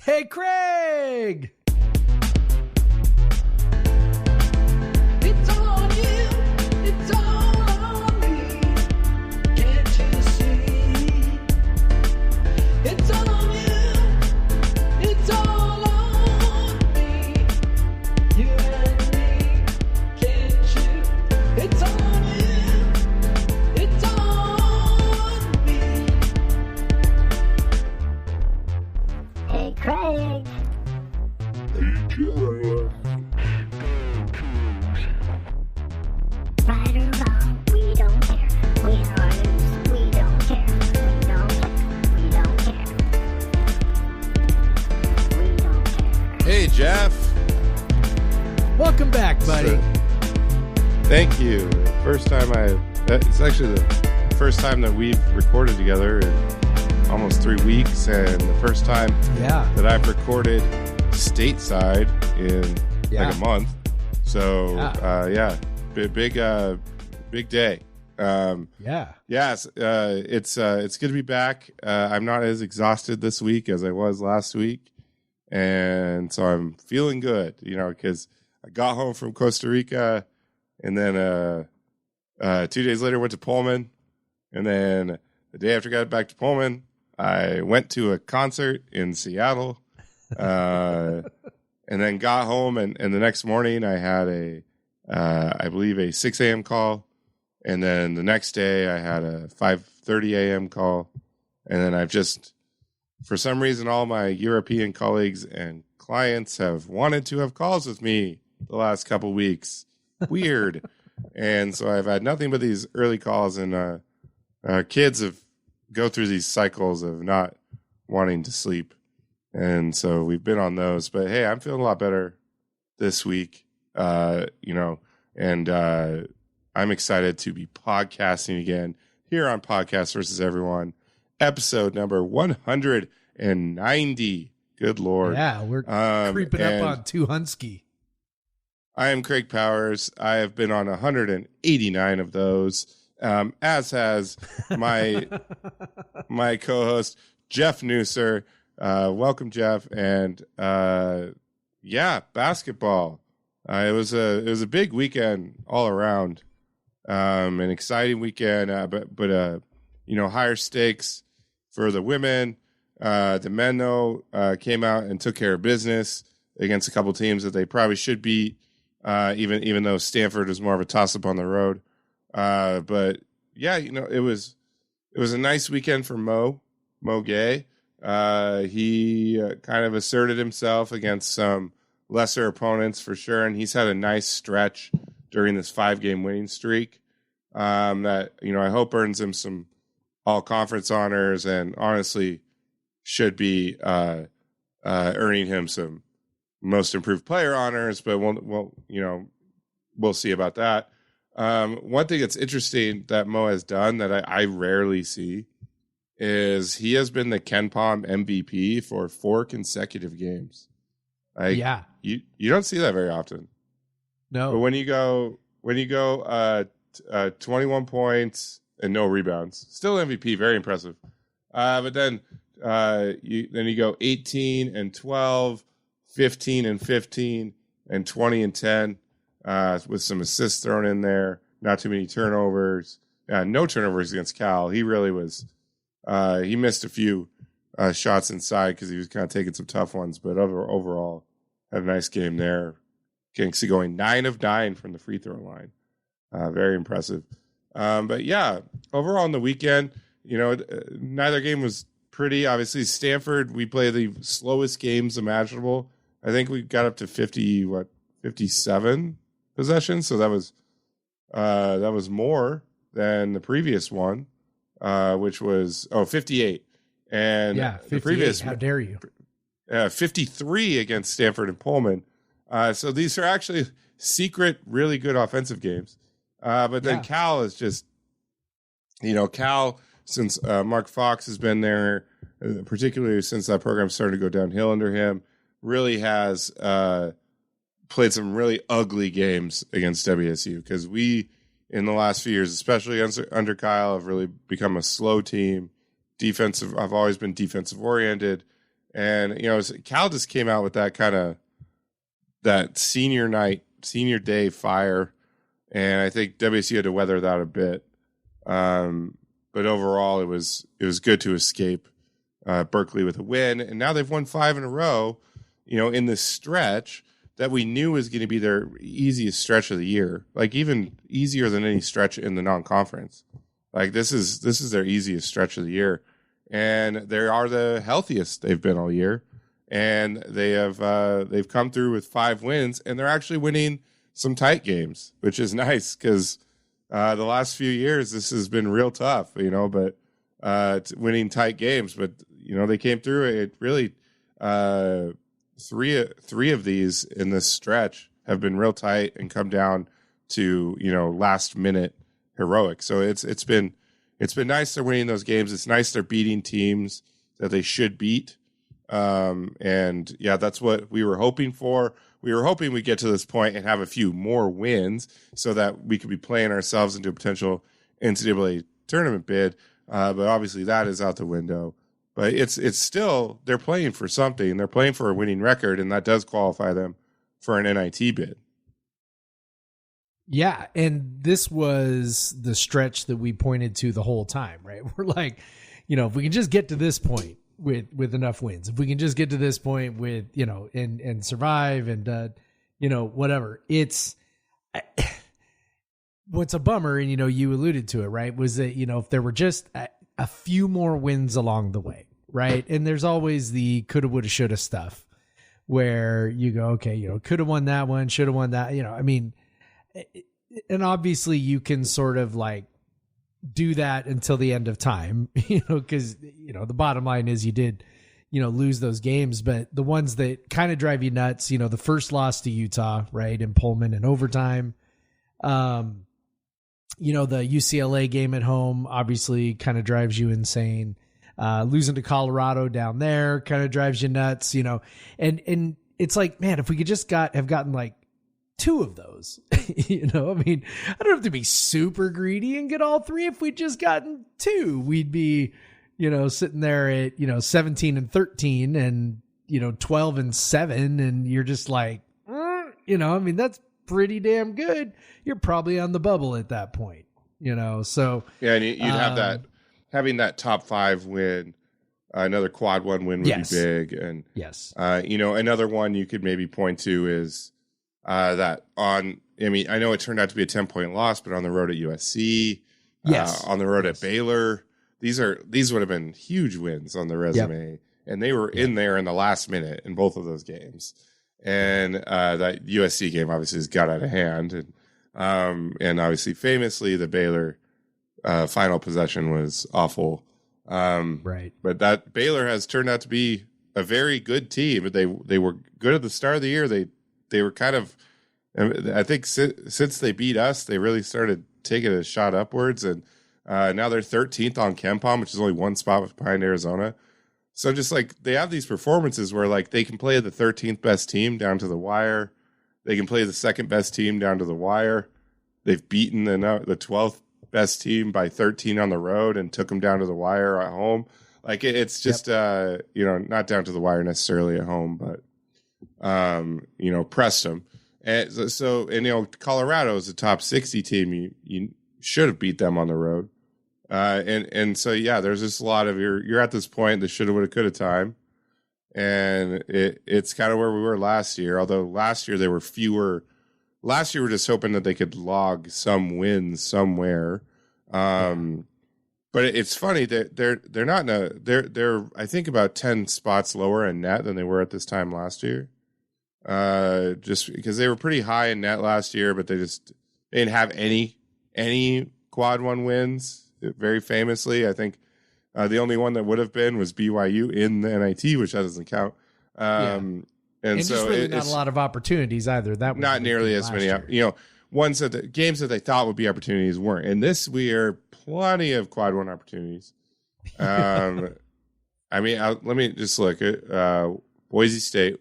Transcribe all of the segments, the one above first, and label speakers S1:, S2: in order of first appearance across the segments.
S1: Hey, Craig!
S2: It's on you, it's all on me. Can't you see? It's on you, it's all on me. You and me, can't you? It's on you, it's on me.
S3: Hey, Craig. Right or wrong, we don't care. Win or lose, we don't care. We don't care. We don't care. We don't care.
S4: Hey, Jeff.
S1: Welcome back, buddy.
S4: Thank you. It's actually the first time that we've recorded together in almost 3 weeks, and the first time that I've recorded stateside in like a month. So, big day. It's good to be back. I'm not as exhausted this week as I was last week, and so I'm feeling good, because I got home from Costa Rica, and then 2 days later went to Pullman, and then the day after I got back to Pullman, I went to a concert in Seattle, and then got home, and the next morning I had I believe a 6 a.m. call, and then the next day I had a 5:30 a.m. call, and then I've just, for some reason, all my European colleagues and clients have wanted to have calls with me the last couple weeks. Weird. And so I've had nothing but these early calls, and kids go through these cycles of not wanting to sleep. And so we've been on those. But hey, I'm feeling a lot better this week, and I'm excited to be podcasting again here on Podcast versus Everyone, episode number 190. Good Lord.
S1: Yeah, we're creeping up on 200.
S4: I am Craig Powers. I have been on 189 of those, as has my my co-host, Jeff Nusser. Welcome, Jeff. And basketball. It was a big weekend all around, an exciting weekend. But higher stakes for the women. The men though came out and took care of business against a couple teams that they probably should beat. Even though Stanford was more of a toss-up on the road. But yeah, it was a nice weekend for Mouhamed Gueye. He kind of asserted himself against some lesser opponents for sure, and he's had a nice stretch during this 5-game winning streak that I hope earns him some all-conference honors, and honestly should be earning him some most improved player honors, but we'll see about that. One thing that's interesting that Mo has done that I rarely see is he has been the KenPom MVP for 4 consecutive games. You don't see that very often.
S1: No.
S4: But when you go 21 points and no rebounds, still MVP, very impressive. But then you go 18 and 12, 15 and 15, and 20 and 10, with some assists thrown in there. Not too many turnovers. No turnovers against Cal. He really was. He missed a few shots inside because he was kind of taking some tough ones. But overall, had a nice game there. Kingsley going 9 of 9 from the free throw line. Very impressive. But yeah, overall on the weekend, neither game was pretty. Obviously, Stanford, we play the slowest games imaginable. I think we got up to 57 possessions. So that was more than the previous one, which was 58. And
S1: 58.
S4: The previous,
S1: how dare you?
S4: 53 against Stanford and Pullman. So these are actually secret, really good offensive games. But then Cal is just, Cal, since Mark Fox has been there, particularly since that program started to go downhill under him, really has played some really ugly games against WSU, because we, in the last few years, especially under Kyle, have really become a slow team. I've always been defensive oriented. And, Cal just came out with that kind of that senior day fire. And I think WSU had to weather that a bit. But overall, it was good to escape Berkeley with a win. And now they've won 5 in a row, in this stretch that we knew was going to be their easiest stretch of the year, like even easier than any stretch in the non-conference. Like this is their easiest stretch of the year. And they are the healthiest they've been all year. And they've come through with 5 wins, and they're actually winning some tight games, which is nice because the last few years this has been real tough, but winning tight games. But they came through it. Really, three of these in this stretch have been real tight and come down to last minute heroic. So it's been nice they're winning those games. It's nice they're beating teams that they should beat. And yeah, that's what we were hoping for. We were hoping we'd get to this point and have a few more wins so that we could be playing ourselves into a potential NCAA tournament bid. But obviously that is out the window. But it's still, they're playing for something. They're playing for a winning record, and that does qualify them for an NIT bid.
S1: Yeah, and this was the stretch that we pointed to the whole time, right? We're like, if we can just get to this point with enough wins, if we can just get to this point with, and survive and, whatever. It's what's a bummer, and, you alluded to it, right, was that, if there were just a few more wins along the way, right? And there's always the coulda, woulda, shoulda stuff where you go, okay, coulda won that one, shoulda won that, and obviously you can sort of like do that until the end of time, because, the bottom line is you did, lose those games, but the ones that kind of drive you nuts, the first loss to Utah, right, in Pullman in overtime, the UCLA game at home obviously kind of drives you insane. Losing to Colorado down there kind of drives you nuts, and it's like, man, if we could just have gotten like 2 of those, I don't have to be super greedy and get all 3. If we'd just gotten 2, we'd be, sitting there at, 17-13 and, 12-7. And you're just like, that's pretty damn good. You're probably on the bubble at that point, so. Yeah.
S4: And you'd have that, having that top 5 win, another quad 1 win would be big. And,
S1: yes,
S4: another one you could maybe point to is, I know it turned out to be a 10-point loss, but on the road at USC, on the road at Baylor, these would have been huge wins on the resume. Yep. And they were in there in the last minute in both of those games. And, that USC game obviously has got out of hand. And obviously famously the Baylor, final possession was awful.
S1: Right.
S4: But that Baylor has turned out to be a very good team. But they were good at the start of the year. They were kind of, I think since they beat us, they really started taking a shot upwards. And now they're 13th on KenPom, which is only 1 spot behind Arizona. So just like they have these performances where like they can play the 13th best team down to the wire. They can play the 2nd best team down to the wire. They've beaten the 12th best team by 13 on the road and took them down to the wire at home. Like it's just, not down to the wire necessarily at home, but pressed them. And so, Colorado is a top 60 team. You should have beat them on the road. And so, yeah, there's just a lot of, you're at this point, the shoulda, woulda, coulda time. And it's kind of where we were last year. Although last year there were fewer, last year we're just hoping that they could log some wins somewhere. But it's funny that they're not they're I think about 10 spots lower in net than they were at this time last year. Just because they were pretty high in net last year, but they didn't have any quad 1 wins. Very famously, I think the only one that would have been was BYU in the NIT, which that doesn't count. And so
S1: just really not a lot of opportunities either. That was
S4: not nearly as many. Ones that the games that they thought would be opportunities weren't. And this we are plenty of quad 1 opportunities. Let me just look at Boise State,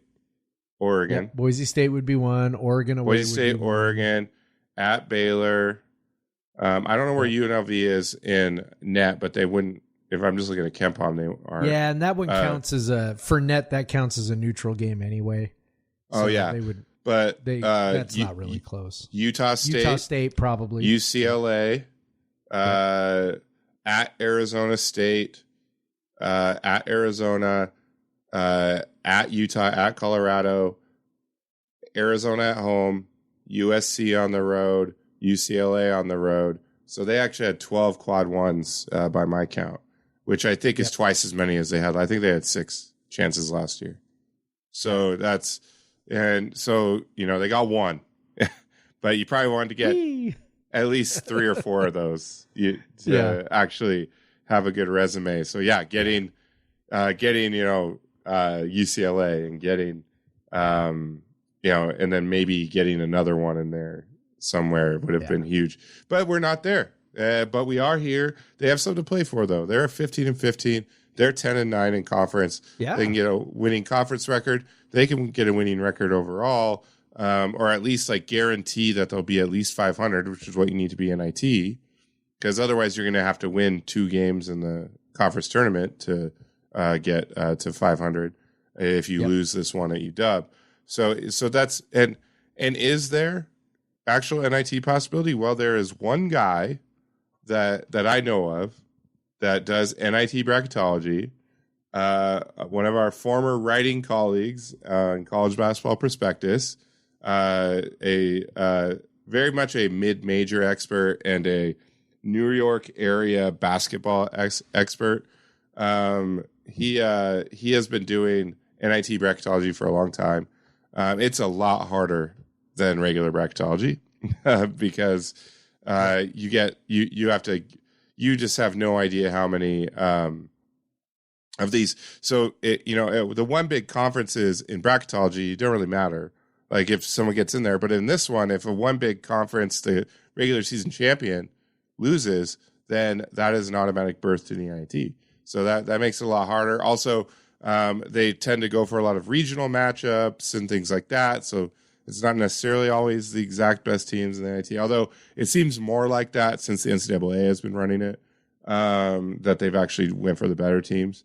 S4: Oregon.
S1: Yeah, Boise State would be one. Oregon away.
S4: Boise State, Oregon, at Baylor. I don't know where UNLV is in net, but they wouldn't. if I'm just looking at KenPom, they are.
S1: Yeah, and that one counts as for net. That counts as a neutral game anyway.
S4: Oh yeah,
S1: they would.
S4: But
S1: That's not really close.
S4: Utah State
S1: probably.
S4: UCLA, at Arizona State, at Arizona, at Utah, at Colorado, Arizona at home, USC on the road, UCLA on the road. So they actually had 12 quad ones by my count, which I think is twice as many as they had. I think they had 6 chances last year. So so, they got 1, but you probably wanted to get at least 3 or 4 of those to actually have a good resume. So yeah, getting UCLA and getting, and then maybe getting another one in there somewhere would have been huge, but we're not there. But we are here. They have something to play for though. They're 15-15. They're 10-9 in conference. Yeah. They can get a winning conference record. They can get a winning record overall, or at least like guarantee that they'll be at least 500, which is what you need to be in IT. Because otherwise you're going to have to win 2 games in the conference tournament to get to 500 if you lose this one at UW. So that's, and is there actual NIT possibility? Well, there is one guy that I know of that does NIT bracketology. One of our former writing colleagues in College Basketball Prospectus, very much a mid-major expert and a New York area basketball expert. He has been doing NIT bracketology for a long time. It's a lot harder than regular bracketology because you just have no idea how many of these. So the one big conferences in bracketology don't really matter. Like if someone gets in there, but in this one, if a one big conference, the regular season champion loses, then that is an automatic berth to the NIT. So that makes it a lot harder. Also, they tend to go for a lot of regional matchups and things like that. So it's not necessarily always the exact best teams in the NIT, although it seems more like that since the NCAA has been running it, that they've actually went for the better teams.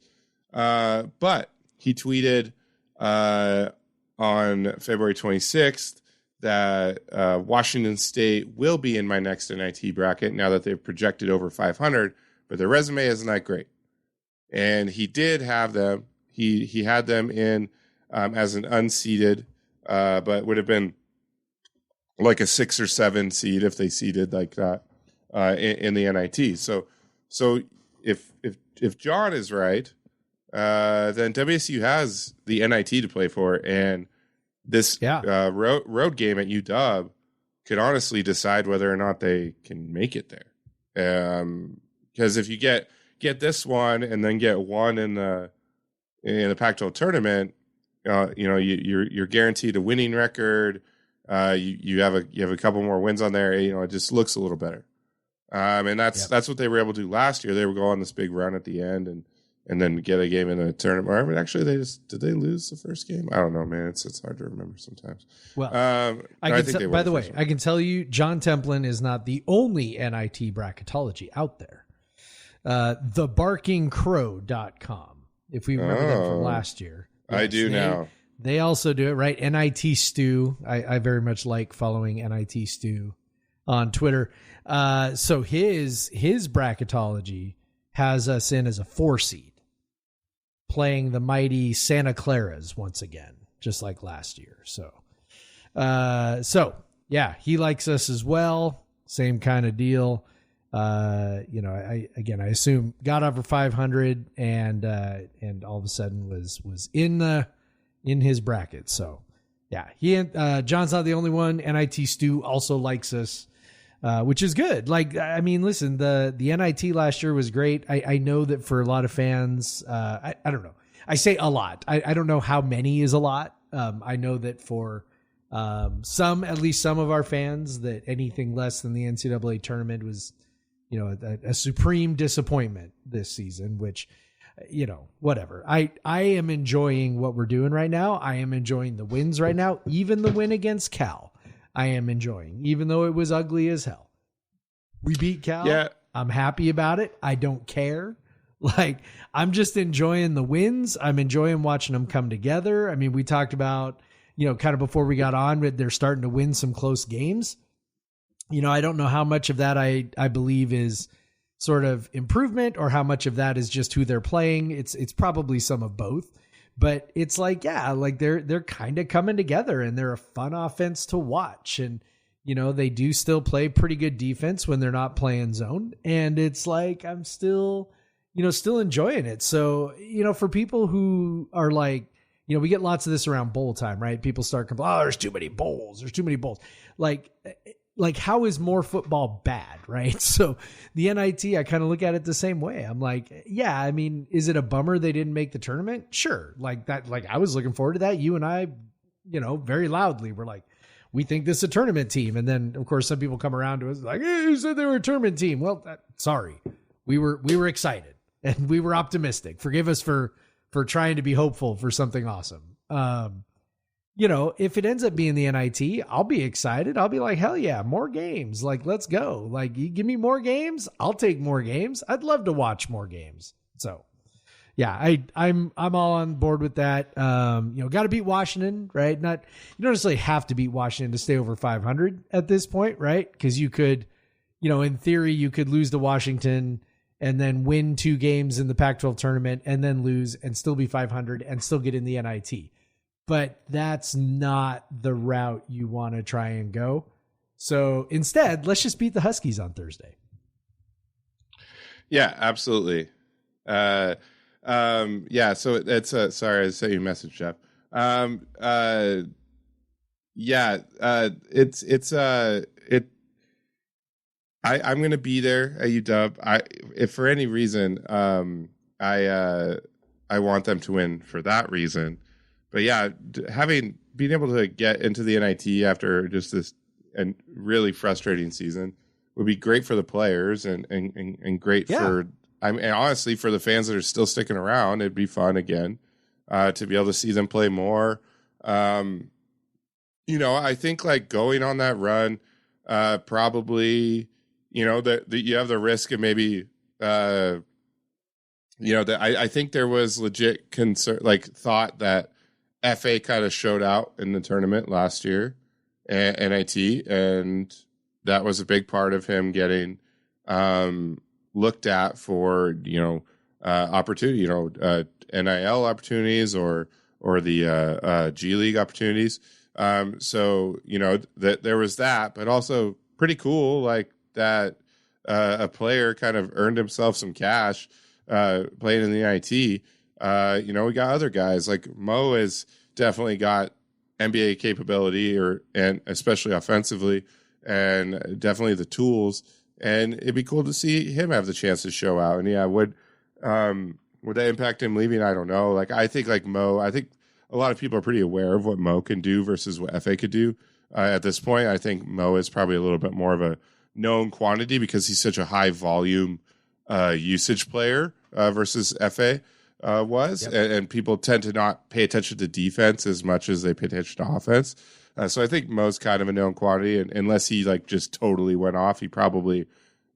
S4: But he tweeted on February 26th that Washington State will be in my next NIT bracket now that they've projected over 500, but their resume isn't that great. And he did have them. He had them in as an unseeded, but would have been like a 6 or 7 seed if they seeded like that in the NIT. So if John is right, then WSU has the NIT to play for, and this road game at UW could honestly decide whether or not they can make it there. Because if you get this one and then get one in the Pac-12 tournament, you're guaranteed a winning record. You have a couple more wins on there. It just looks a little better. And that's what they were able to do last year. They would go on this big run at the end and then get a game in a tournament. I mean, actually, did they lose the first game? I don't know, man. It's hard to remember sometimes.
S1: Well, I can tell you, John Templin is not the only NIT bracketology out there. TheBarkingCrow.com. If we remember them from last year. Yes,
S4: I do now.
S1: They also do it, right? NIT Stew. I very much like following NIT Stew on Twitter. So his bracketology has us in as a 4 seed, playing the mighty Santa Claras once again, just like last year. So yeah, he likes us as well. Same kind of deal. I assume got over 500 and all of a sudden was in his bracket. So yeah, John's not the only one. NIT Stu also likes us, which is good. Like, I mean, listen, the NIT last year was great. I know that for a lot of fans, I don't know. I say a lot. I don't know how many is a lot. I know that for at least some of our fans, that anything less than the NCAA tournament was, a supreme disappointment this season, which, whatever. I am enjoying what we're doing right now. I am enjoying the wins right now. Even the win against Cal, I am enjoying, even though it was ugly as hell. We beat Cal. Yeah. I'm happy about it. I don't care. Like, I'm just enjoying the wins. I'm enjoying watching them come together. I mean, we talked about, kind of before we got on, they're starting to win some close games. I don't know how much of that I believe is sort of improvement or how much of that is just who they're playing. It's probably some of both, but it's like, yeah, like they're kind of coming together and they're a fun offense to watch. And, they do still play pretty good defense when they're not playing zone. And it's like, I'm still enjoying it. So, for people who are like, we get lots of this around bowl time, right? People start complaining, there's too many bowls. There's too many bowls. Like how is more football bad, right? So the NIT, I kind of look at it the same way. I'm like, yeah, I mean, is it a bummer they didn't make the tournament? Sure. Like that, like I was looking forward to that. You and I, very loudly were like, we think this is a tournament team. And then of course some people come around to us like, hey, you said they were a tournament team. Well, sorry. We were excited and we were optimistic. Forgive us for trying to be hopeful for something awesome. If it ends up being the NIT, I'll be excited. I'll be like, hell yeah, more games. Like, let's go. Like, you give me more games, I'll take more games. I'd love to watch more games. So, yeah, I'm all on board with that. Got to beat Washington, right? You don't necessarily have to beat Washington to stay over 500 at this point, right? Because you could, in theory, you could lose to Washington and then win 2 games in the Pac-12 tournament and then lose and still be 500 and still get in the NIT. But that's not the route you want to try and go. So instead, let's just beat the Huskies on Thursday.
S4: Yeah, absolutely. Yeah. So it's sorry, I sent you a message, Jeff. Yeah. I'm going to be there at UW. If for any reason, I want them to win for that reason. But yeah, being able to get into the NIT after just this and really frustrating season would be great for the players and great for, and honestly, for the fans that are still sticking around. It'd be fun again to be able to see them play more. I think like going on that run, probably, that you have the risk of maybe, I think there was legit concern, like thought that FA kind of showed out in the tournament last year, NIT, and that was a big part of him getting looked at for opportunity, NIL opportunities or the G League opportunities. So that there was that, but also pretty cool like that a player kind of earned himself some cash playing in the NIT. We got other guys like Mo has definitely got NBA capability and especially offensively and definitely the tools. And it'd be cool to see him have the chance to show out. And yeah, would that impact him leaving? I don't know. Like, I think like Mo, I think a lot of people are pretty aware of what Mo can do versus what FA could do. At this point, I think Mo is probably a little bit more of a known quantity because he's such a high volume usage player versus FA was. Yep. And people tend to not pay attention to defense as much as they pay attention to offense. So I think Mo's kind of a known quantity, and unless he like just totally went off, he probably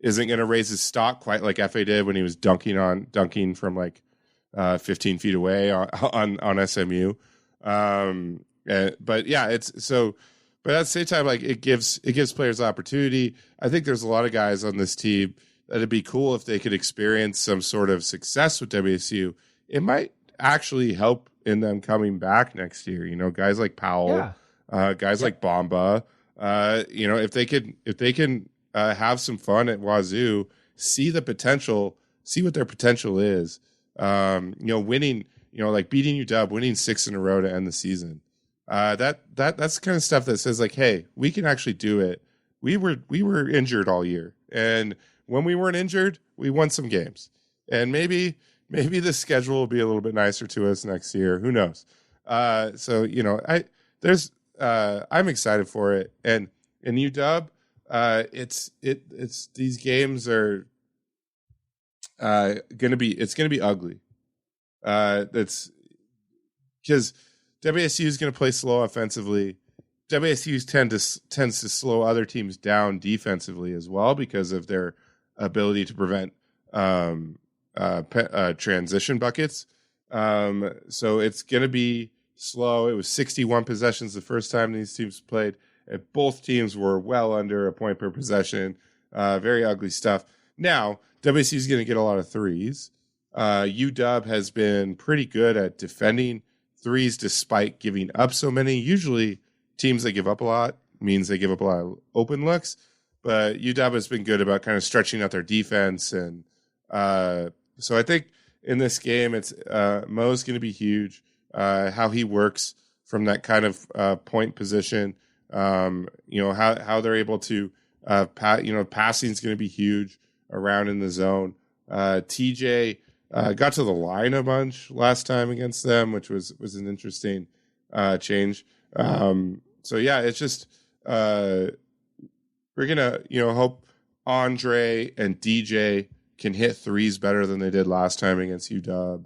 S4: isn't going to raise his stock quite like FA did when he was dunking from like 15 feet away on SMU. But yeah, it's so. But at the same time, like it gives players opportunity. I think there's a lot of guys on this team that it'd be cool if they could experience some sort of success with WSU. It might actually help in them coming back next year. Guys like Powell, guys like Bamba. If they can have some fun at Wazoo, see the potential, see what their potential is. Winning, like beating UW, winning 6 in a row to end the season. That's the kind of stuff that says like, hey, we can actually do it. We were injured all year, and when we weren't injured, we won some games. And maybe the schedule will be a little bit nicer to us next year. Who knows? I'm excited for it. And in UW, it's these games are gonna be ugly. That's because WSU is going to play slow offensively. WSU tends to slow other teams down defensively as well because of their ability to prevent transition buckets. So it's going to be slow. It was 61 possessions the first time these teams played. And both teams were well under a point per possession. Very ugly stuff. Now, WSU is going to get a lot of threes. UW has been pretty good at defending threes despite giving up so many. Usually teams that give up a lot means they give up a lot of open looks. But UW has been good about kind of stretching out their defense. And so I think in this game, it's Mo's going to be huge. How he works from that kind of point position. How they're able to passing is going to be huge around in the zone. TJ got to the line a bunch last time against them, which was an interesting change. So yeah, it's just we're gonna hope Andre and DJ can hit threes better than they did last time against UW.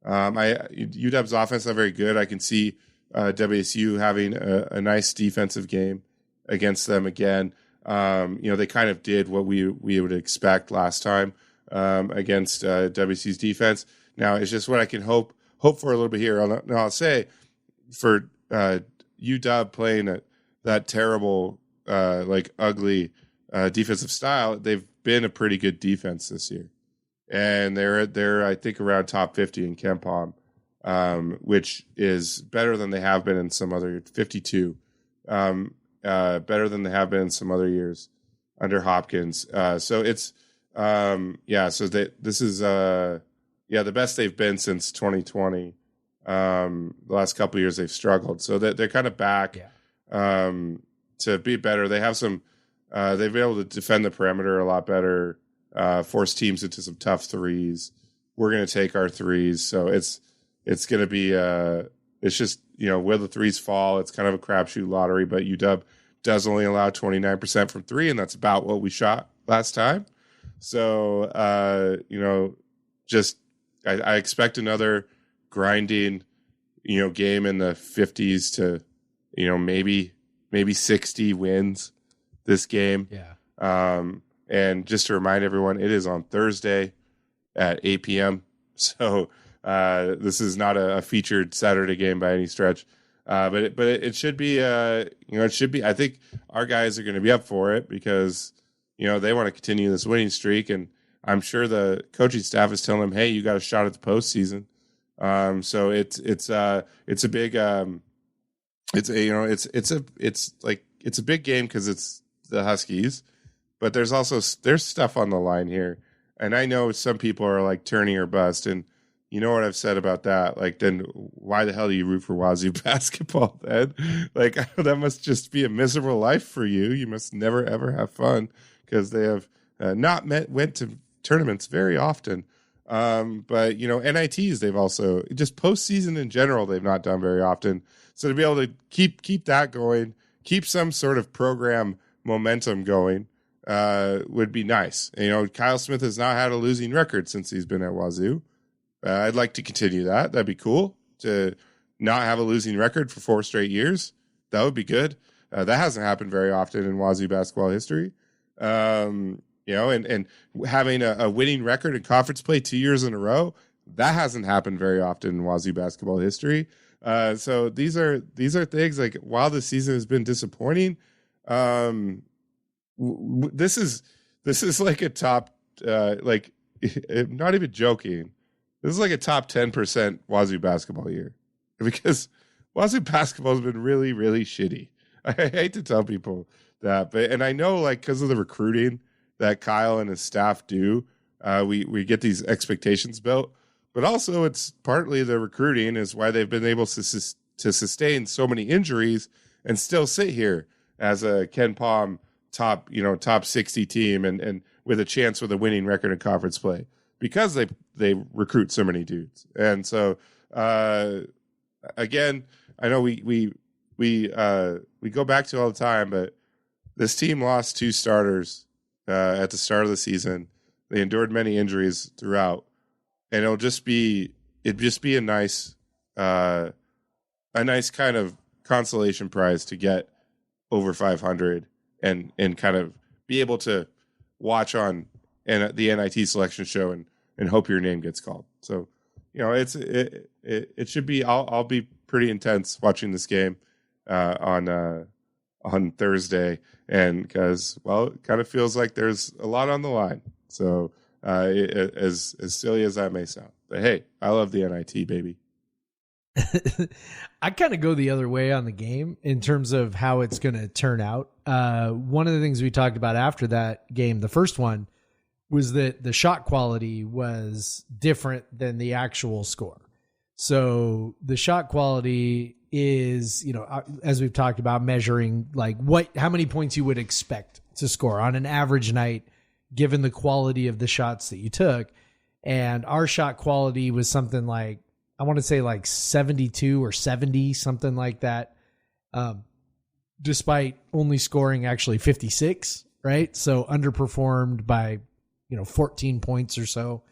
S4: UW's offense is not very good. I can see WSU having a nice defensive game against them again. They kind of did what we would expect last time against WSU's defense. Now it's just what I can hope for a little bit here. I'll say for UW playing that terrible, ugly defensive style, they've been a pretty good defense this year, and they're I think around top 50 in KenPom. Which is better than they have been in some other 52, better than they have been in some other years under Hopkins. So it's this is the best they've been since 2020. The last couple of years they've struggled, so they're kind of back to be better. They have some. They've been able to defend the perimeter a lot better, force teams into some tough threes. We're going to take our threes, so it's going to be, it's just, will the threes fall? It's kind of a crapshoot lottery, but UW does only allow 29% from three, and that's about what we shot last time. So, I expect another grinding, game in the 50s to, maybe 60 wins this game.
S1: Yeah.
S4: And just to remind everyone, it is on Thursday at 8 p.m. So, this is not a featured Saturday game by any stretch, but it should be. It should be. I think our guys are going to be up for it because they want to continue this winning streak, and I'm sure the coaching staff is telling them, "Hey, you got a shot at the postseason." So it's a big it's a big game because it's the Huskies, but there's stuff on the line here, and I know some people are like turning or bust, and you know what I've said about that? Like, then why the hell do you root for Wazoo basketball then? Like, that must just be a miserable life for you. You must never, ever have fun because they have went to tournaments very often. But, NITs, they've also, just postseason in general, they've not done very often. So to be able to keep that going, keep some sort of program momentum going would be nice. Kyle Smith has not had a losing record since he's been at Wazoo. I'd like to continue that. That'd be cool to not have a losing record for 4 straight years. That would be good. That hasn't happened very often in Wazoo basketball history. And having a winning record in conference play 2 years in a row, that hasn't happened very often in Wazoo basketball history. So these are things like, while the season has been disappointing, this is like a top, not even joking. This is like a top 10% Wazoo basketball year because Wazoo basketball has been really, really shitty. I hate to tell people that, and I know, because of the recruiting that Kyle and his staff do, we get these expectations built, but also it's partly the recruiting is why they've been able to sustain so many injuries and still sit here as a KenPom top 60 team and with a chance with a winning record in conference play. Because they recruit so many dudes, and so again, I know we go back to all the time, but this team lost 2 starters at the start of the season. They endured many injuries throughout, and it'd just be a nice kind of consolation prize to get over 500 and kind of be able to watch on the NIT selection show and and hope your name gets called. So, it should be. I'll be pretty intense watching this game on Thursday, and because it kind of feels like there's a lot on the line. So as silly as that may sound, but hey, I love the NIT, baby.
S1: I kind of go the other way on the game in terms of how it's going to turn out. One of the things we talked about after that game, the first one, was that the shot quality was different than the actual score. So the shot quality is, as we've talked about, measuring like how many points you would expect to score on an average night, given the quality of the shots that you took. And our shot quality was something like, I want to say like 72 or 70, something like that. Despite only scoring actually 56, right? So underperformed by, 14 points or so,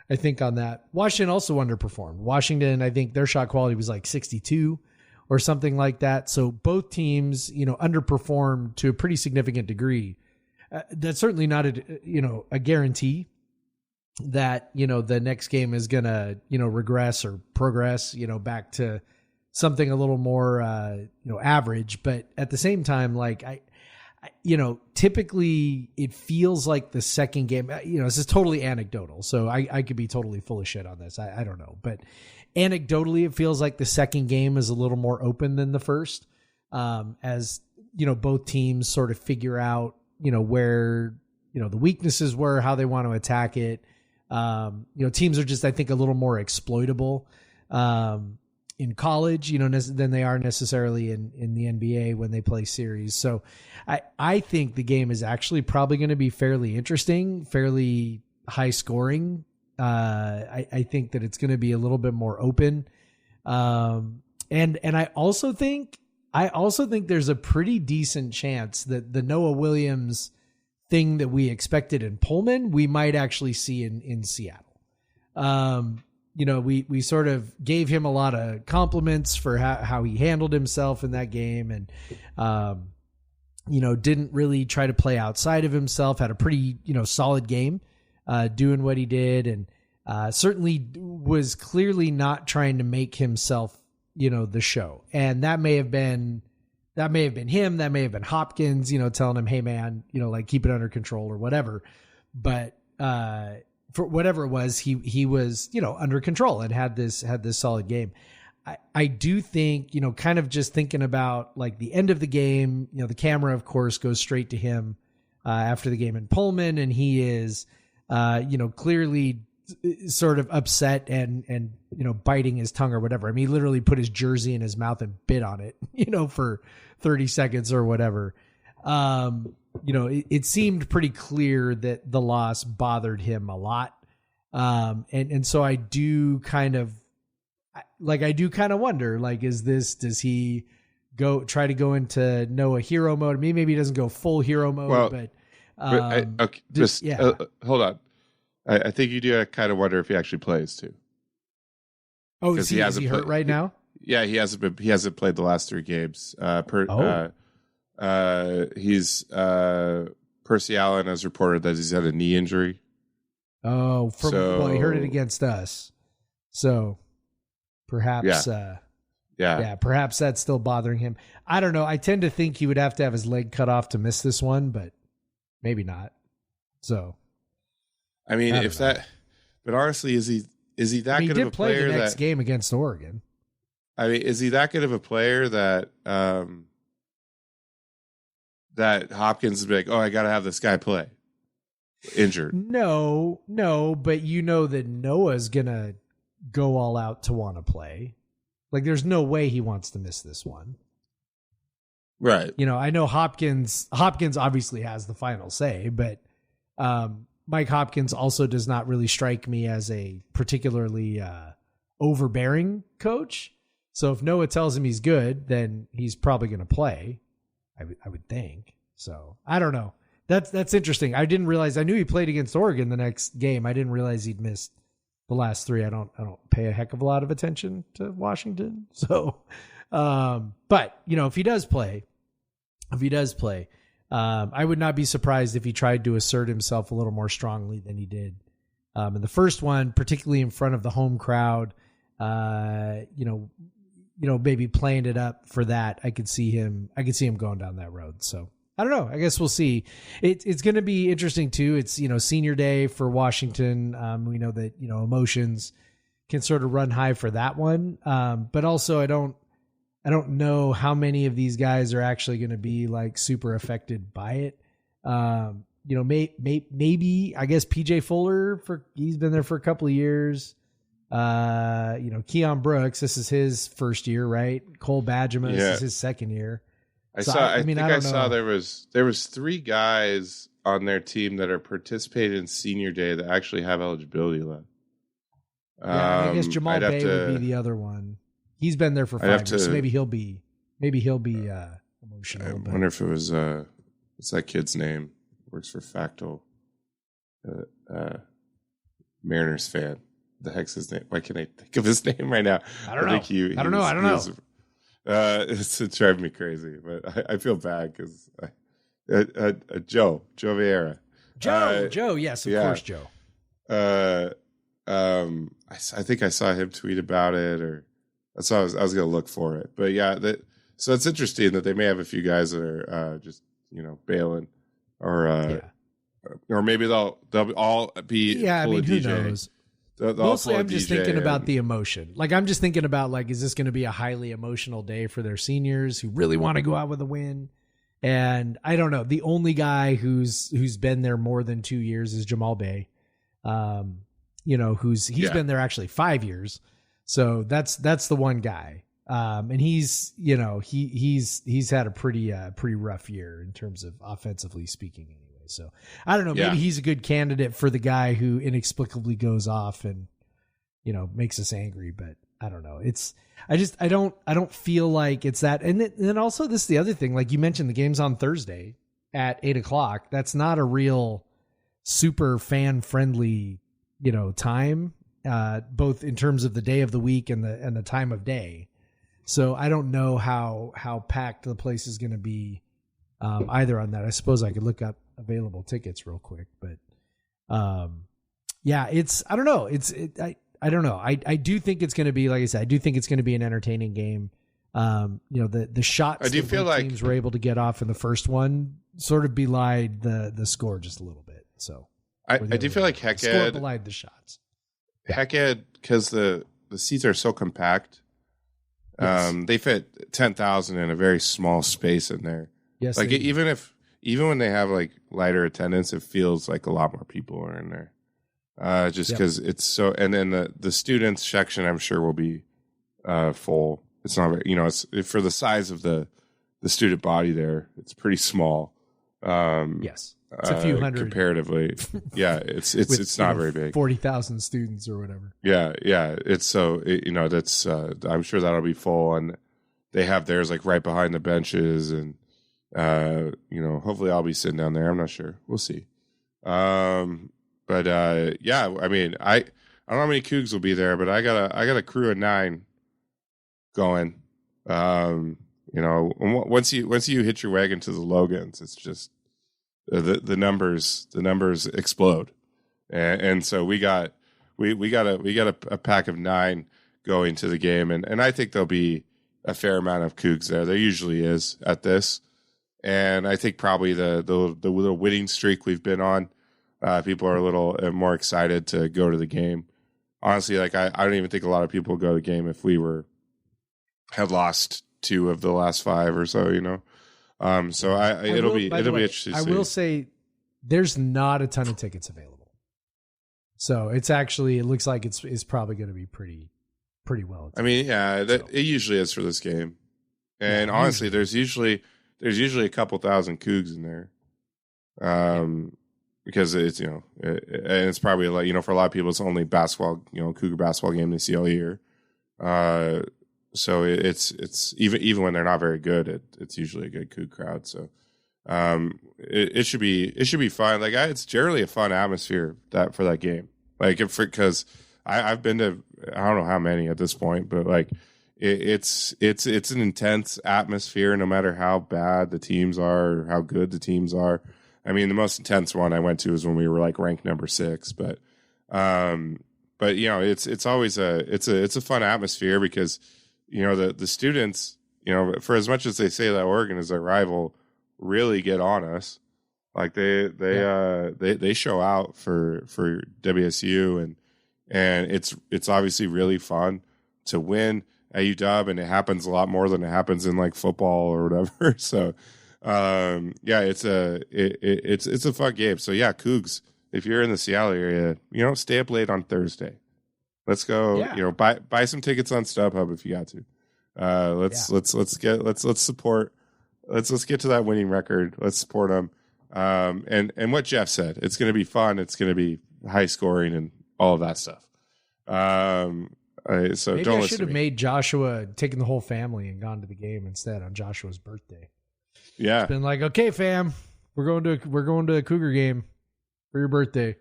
S1: I think, on that. Washington also underperformed. Washington, I think their shot quality was like 62 or something like that. So both teams, underperformed to a pretty significant degree. That's certainly not a guarantee that, the next game is going to, regress or progress, back to something a little more, average. But at the same time, like typically it feels like the second game, this is totally anecdotal. So I could be totally full of shit on this. I don't know, but anecdotally, it feels like the second game is a little more open than the first. As both teams sort of figure out, where, the weaknesses were, how they want to attack it. Teams are just, I think, a little more exploitable in college, than they are necessarily in the NBA when they play series. So I think the game is actually probably going to be fairly interesting, fairly high scoring. I think that it's going to be a little bit more open. And I also think there's a pretty decent chance that the Noah Williams thing that we expected in Pullman, we might actually see in Seattle. We sort of gave him a lot of compliments for how he handled himself in that game, and didn't really try to play outside of himself, had a pretty, solid game, doing what he did, and certainly was clearly not trying to make himself, the show. And that may have been him. That may have been Hopkins, telling him, hey man, like keep it under control or whatever. But, for whatever it was, he was, under control and had this solid game. I do think, kind of just thinking about like the end of the game, the camera of course goes straight to him, after the game in Pullman, and he is, clearly sort of upset and biting his tongue or whatever. I mean, he literally put his jersey in his mouth and bit on it, for 30 seconds or whatever. It seemed pretty clear that the loss bothered him a lot. And so I do kind of wonder, like, does he try to go into Noah hero mode? I mean, maybe he doesn't go full hero mode,
S4: hold on. I think you do kind of wonder if he actually plays too.
S1: Oh, is he hurt right now?
S4: Yeah, he hasn't played the last 3 games. Percy Allen has reported that he's had a knee injury.
S1: Oh, he heard it against us. So perhaps, perhaps that's still bothering him. I don't know. I tend to think he would have to have his leg cut off to miss this one, but maybe not. So, I
S4: mean, but honestly, is he that good of a player? He did play the next
S1: game against Oregon.
S4: I mean, is he that good of a player that that Hopkins would be like, oh, I got to have this guy play injured?
S1: No, but that Noah's gonna go all out to want to play. Like, there's no way he wants to miss this one.
S4: Right.
S1: I know Hopkins obviously has the final say, but Mike Hopkins also does not really strike me as a particularly overbearing coach. So if Noah tells him he's good, then he's probably going to play. I would think. So I don't know. That's interesting. I didn't realize. I knew he played against Oregon the next game. I didn't realize he'd missed the last 3. I don't pay a heck of a lot of attention to Washington. So, but if he does play, I would not be surprised if he tried to assert himself a little more strongly than he did And the first one, particularly in front of the home crowd, maybe playing it up for that. I could see him going down that road. So I don't know. I guess we'll see. It's going to be interesting too. It's, senior day for Washington. We know that, emotions can sort of run high for that one. But also I don't know how many of these guys are actually going to be like super affected by it. Maybe I guess PJ Fuller he's been there for a couple of years. Keon Brooks, this is his first year, right? Cole Badgema, this is his second year.
S4: I saw there was 3 guys on their team that are participating in senior day that actually have eligibility left.
S1: I guess Jamal Bay would be the other one. He's been there for 5 years, so maybe he'll be emotional.
S4: I wonder if it was what's that kid's name? Works for Factal. Mariners fan. The heck's his name? Why can't I think of his name right now?
S1: I don't know. I don't know.
S4: It's driving me crazy, but I feel bad because Joe Vieira.
S1: Joe, yes, of course, Joe.
S4: I think I saw him tweet about it, or that's why I was going to look for it. But yeah, so it's interesting that they may have a few guys that are just bailing, or maybe they'll all be.
S1: Yeah, I mean, who knows? Mostly, I'm just thinking about the emotion. Like, I'm just thinking about, like, is this going to be a highly emotional day for their seniors who really want to go out with a win? And I don't know. The only guy who's been there more than 2 years is Jamal Bay. He's been there actually 5 years. So that's the one guy. And he's had a pretty rough year in terms of offensively speaking anyway. So I don't know, maybe he's a good candidate for the guy who inexplicably goes off and, makes us angry, but I don't know. I don't feel like it's that. And then also this is the other thing, like you mentioned, the game's on Thursday at 8:00. That's not a real super fan friendly, time, both in terms of the day of the week and the time of day. So I don't know how packed the place is going to be, either on that. I suppose I could look up available tickets real quick, but I don't know. I don't know. I do think it's going to be, like I said, I do think it's going to be an entertaining game. The shots
S4: I do feel like
S1: teams were able to get off in the first one sort of belied the score just a little bit. So
S4: I do feel like Heckhead
S1: belied the shots.
S4: Heckhead, because the seats are so compact.
S1: Yes.
S4: They fit 10,000 in a very small space in there.
S1: Yes,
S4: like even when they have like lighter attendance, it feels like a lot more people are in there. Just because it's so, and then the students section, I'm sure will be full. It's not very, it's for the size of the student body there. It's pretty small.
S1: Yes, it's a few hundred
S4: comparatively. Yeah, it's not very big.
S1: 40,000 students or whatever.
S4: Yeah. It's so that's I'm sure that'll be full, and they have theirs like right behind the benches, and hopefully I'll be sitting down there. I'm not sure. We'll see. I mean, I don't know how many Cougs will be there, but I got a crew of 9 going. Once you hit your wagon to the Logans, it's just the numbers explode, and so we got a pack of 9 going to the game, and I think there'll be a fair amount of Cougs there. There usually is at this. And I think probably the little winning streak we've been on, people are a little more excited to go to the game. Honestly, like I don't even think a lot of people would go to the game if we had lost 2 of the last 5 or so. So it'll be interesting.
S1: I will say there's not a ton of tickets available, so it looks like it's probably going to be pretty well.
S4: I mean, it usually is for this game, and honestly, there's usually a couple thousand Cougs in there, because it's and it's probably like for a lot of people it's only basketball, Cougar basketball game they see all year. So it's even when they're not very good, it's usually a good Coug crowd. So it should be fun. Like it's generally a fun atmosphere for that game. Like because I've been to I don't know how many at this point, but like. It's an intense atmosphere, no matter how bad the teams are or how good the teams are. I mean, the most intense one I went to was when we were like ranked number 6, but But it's always it's a fun atmosphere because the students, for as much as they say that Oregon is their rival, really get on us. Like they show out for WSU, and it's obviously really fun to win at UW, and it happens a lot more than it happens in like football or whatever. So it's a fun game. So yeah, Cougs, if you're in the Seattle area, stay up late on Thursday. Let's go. Buy some tickets on StubHub if you got to. Let's support. Let's get to that winning record. Let's support them. And what Jeff said, it's going to be fun. It's going to be high scoring and all of that stuff. So
S1: maybe
S4: don't
S1: I should have made Joshua taken the whole family and gone to the game instead on Joshua's birthday.
S4: Yeah,
S1: it's been like, okay, fam, we're going to a Cougar game for your birthday.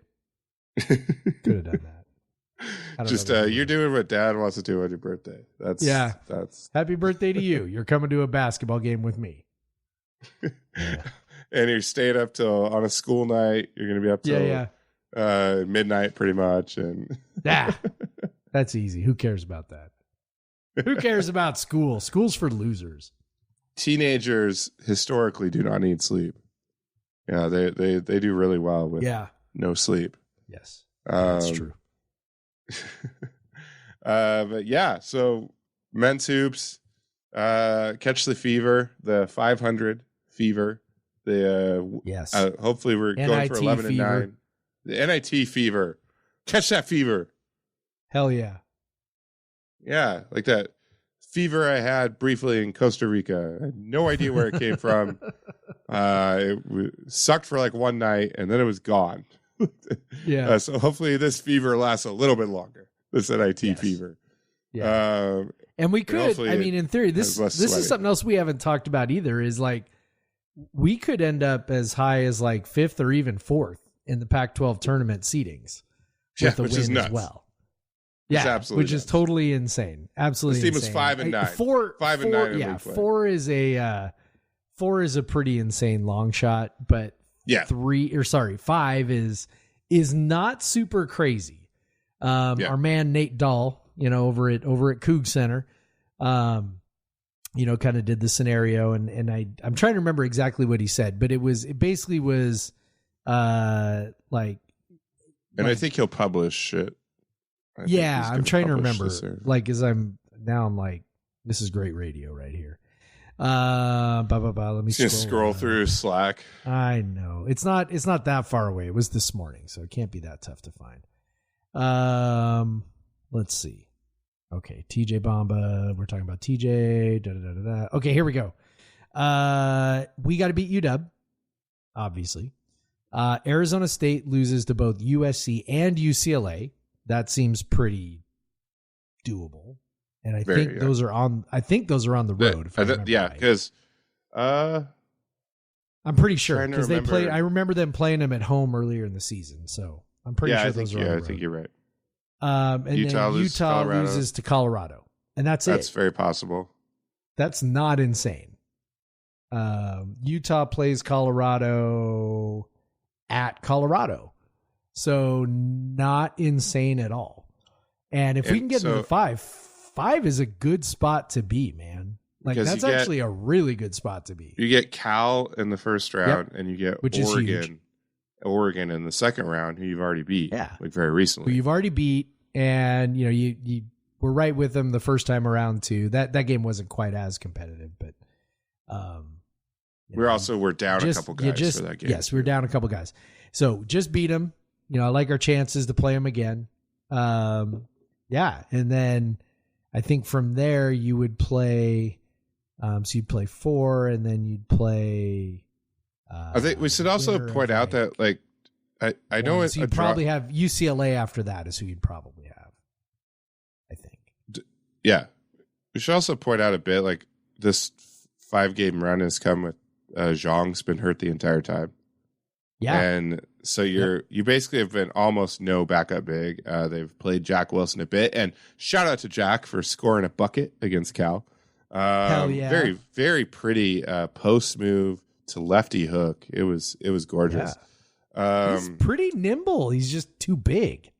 S1: Could have done that.
S4: Just you're doing what Dad wants to do on your birthday. That's
S1: happy birthday to you. You're coming to a basketball game with me. Yeah.
S4: And you're staying up till on a school night. You're going to be up till midnight pretty much. And
S1: that's easy. Who cares about that? Who cares about school? School's for losers.
S4: Teenagers historically do not need sleep. Yeah, they do really well with no sleep.
S1: Yes, that's true.
S4: But yeah, so men's hoops, catch the fever, the 500 fever. The hopefully we're
S1: NIT
S4: going for 11
S1: fever.
S4: and 9. The NIT fever, catch that fever.
S1: Hell yeah,
S4: yeah, like that fever I had briefly in Costa Rica. I had no idea where it came from. It sucked for like one night and then it was gone.
S1: Yeah.
S4: So hopefully this fever lasts a little bit longer. This NIT fever.
S1: Yeah. And we could, I mean, in theory, this is something else we haven't talked about either, is like we could end up as high as like 5th or even 4th in the Pac-12 tournament seedings with the win as well.
S4: Yeah, absolutely
S1: which is totally insane. Absolutely,
S4: this team
S1: insane.
S4: was 5 and 9.
S1: 5 and 9. Yeah, 4 is a pretty insane long shot, but 5 is not super crazy. Our man Nate Dahl, over at Cougs Center, kind of did the scenario, and I'm trying to remember exactly what he said, but it basically was
S4: I think he'll publish it.
S1: I'm trying to remember. I'm like, this is great radio right here. Let me
S4: scroll through Slack.
S1: I know it's not that far away. It was this morning, so it can't be that tough to find. Let's see. Okay, TJ Bamba. We're talking about TJ. Okay, here we go. We got to beat UW, obviously. Arizona State loses to both USC and UCLA. That seems pretty doable. And I think those are on the road.
S4: Because
S1: I'm pretty sure because they played. I remember them playing them at home earlier in the season, so I'm pretty sure those are on the road.
S4: I think you're right.
S1: And Utah loses to Colorado, and that's it.
S4: That's very possible.
S1: That's not insane. Utah plays Colorado at Colorado, so not insane at all. And if we can get into 5 is a good spot to be, man. Like that's actually a really good spot to be.
S4: You get Cal in the first round, and you get Oregon in the second round, who you've already beat, like very recently.
S1: Who you've already beat, and you were right with them the first time around too. That game wasn't quite as competitive, but
S4: we're down a couple guys for that game.
S1: Yes, we're down a couple guys. So just beat them. I like our chances to play them again. And then I think from there you would play. So you'd play 4, and then you'd play.
S4: I think we should also point out that, like, I know it's.
S1: So you'd probably have UCLA after that is who you'd probably have. I think.
S4: Yeah, we should also point out a bit, like, this 5-game run has come with Zhang's been hurt the entire time.
S1: Yeah,
S4: and so you basically have been almost no backup big. They've played Jack Wilson a bit, and shout out to Jack for scoring a bucket against Cal.
S1: Hell yeah.
S4: Very, very pretty post move to lefty hook. It was gorgeous.
S1: He's pretty nimble. He's just too big.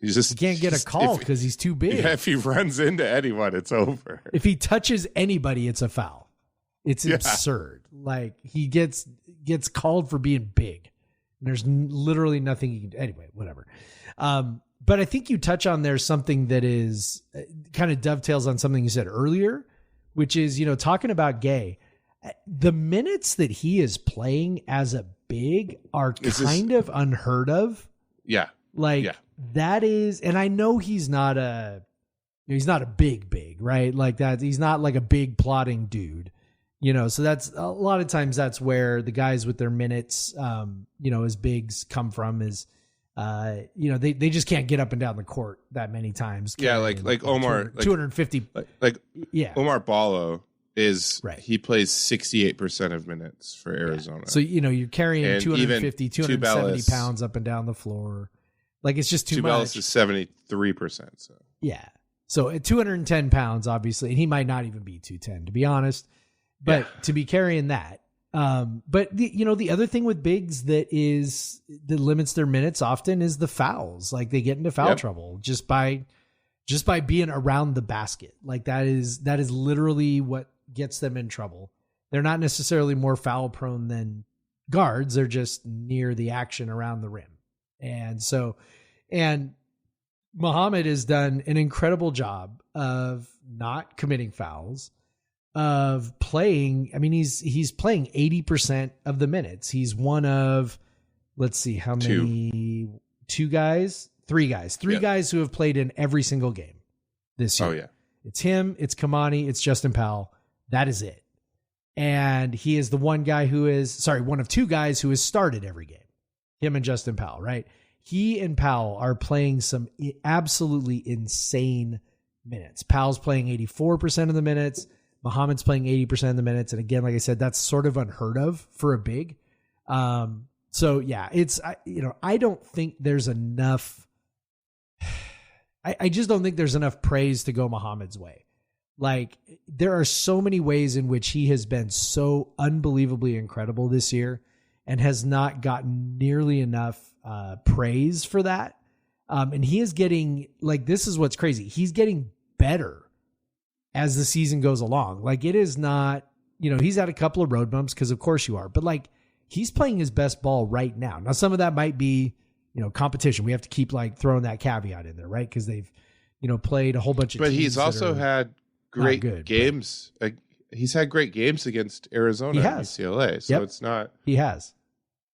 S4: He just
S1: He can't get a call
S4: if-
S1: because he's too big.
S4: Yeah, if he runs into anyone, it's over.
S1: If he touches anybody, it's a foul. It's absurd. Like he gets called for being big. There's literally nothing he can do. Anyway, whatever. But I think you touch on there something that is kind of dovetails on something you said earlier, which is, talking about Gueye. The minutes that he is playing as a big are kind of unheard of.
S4: Yeah.
S1: That is, and I know he's not a big, right? Like that. He's not like a big plotting dude, so that's a lot of times that's where the guys with their minutes, as bigs come from is, they just can't get up and down the court that many times.
S4: Yeah. Like Omar,
S1: 250. Yeah.
S4: Omar Ballo is,
S1: right.
S4: He plays 68% of minutes for Arizona.
S1: Yeah. So, you're carrying
S4: And
S1: 250,
S4: even
S1: 270
S4: Tubelis,
S1: pounds up and down the floor. Like it's just too
S4: Tubelis
S1: much.
S4: is 73%. So
S1: yeah. So at 210 pounds, obviously, and he might not even be 210 to be honest, but to be carrying that. But the other thing with bigs that limits their minutes often is the fouls. Like they get into foul trouble just by being around the basket. Like that is literally what gets them in trouble. They're not necessarily more foul prone than guards. They're just near the action around the rim. And Mouhamed has done an incredible job of not committing fouls, of playing. I mean, he's playing 80% of the minutes. He's one of, let's see, how many? Three guys who have played in every single game this year.
S4: Oh yeah.
S1: It's him, it's Kamani, it's Justin Powell. That is it. And he is the one of two guys who has started every game. Him and Justin Powell, right? He and Powell are playing some absolutely insane minutes. Powell's playing 84% of the minutes. Muhammad's playing 80% of the minutes. And again, like I said, that's sort of unheard of for a big. So yeah, I don't think there's enough. I just don't think there's enough praise to go Muhammad's way. Like there are so many ways in which he has been so unbelievably incredible this year and has not gotten nearly enough praise for that. And he is getting, like, this is what's crazy. He's getting better as the season goes along. Like it is not, he's had a couple of road bumps because of course you are, but like he's playing his best ball right now. Now, some of that might be, competition. We have to keep like throwing that caveat in there, right? Because they've, played a whole bunch of
S4: But
S1: teams
S4: he's also had great games. He's had great games against Arizona and UCLA. So it's not.
S1: He has.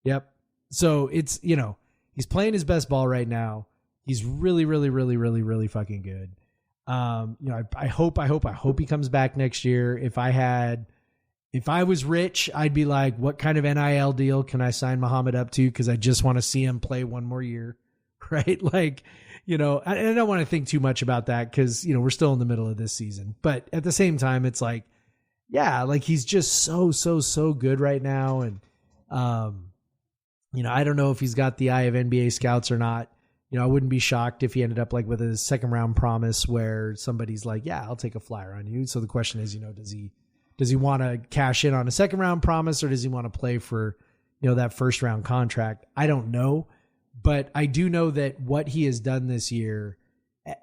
S1: Yep. So it's, he's playing his best ball right now. He's really, really, really, really, really fucking good. I hope he comes back next year. If I was rich, I'd be like, what kind of NIL deal can I sign Mouhamed up to? Cause I just want to see him play one more year. Right. Like, I don't want to think too much about that. Cause we're still in the middle of this season, but at the same time, it's like, yeah, like he's just so good right now. And, I don't know if he's got the eye of NBA scouts or not. I wouldn't be shocked if he ended up like with a second round promise where somebody's like, yeah, I'll take a flyer on you. So the question is, does he want to cash in on a second round promise or does he want to play for, that first round contract? I don't know, but I do know that what he has done this year,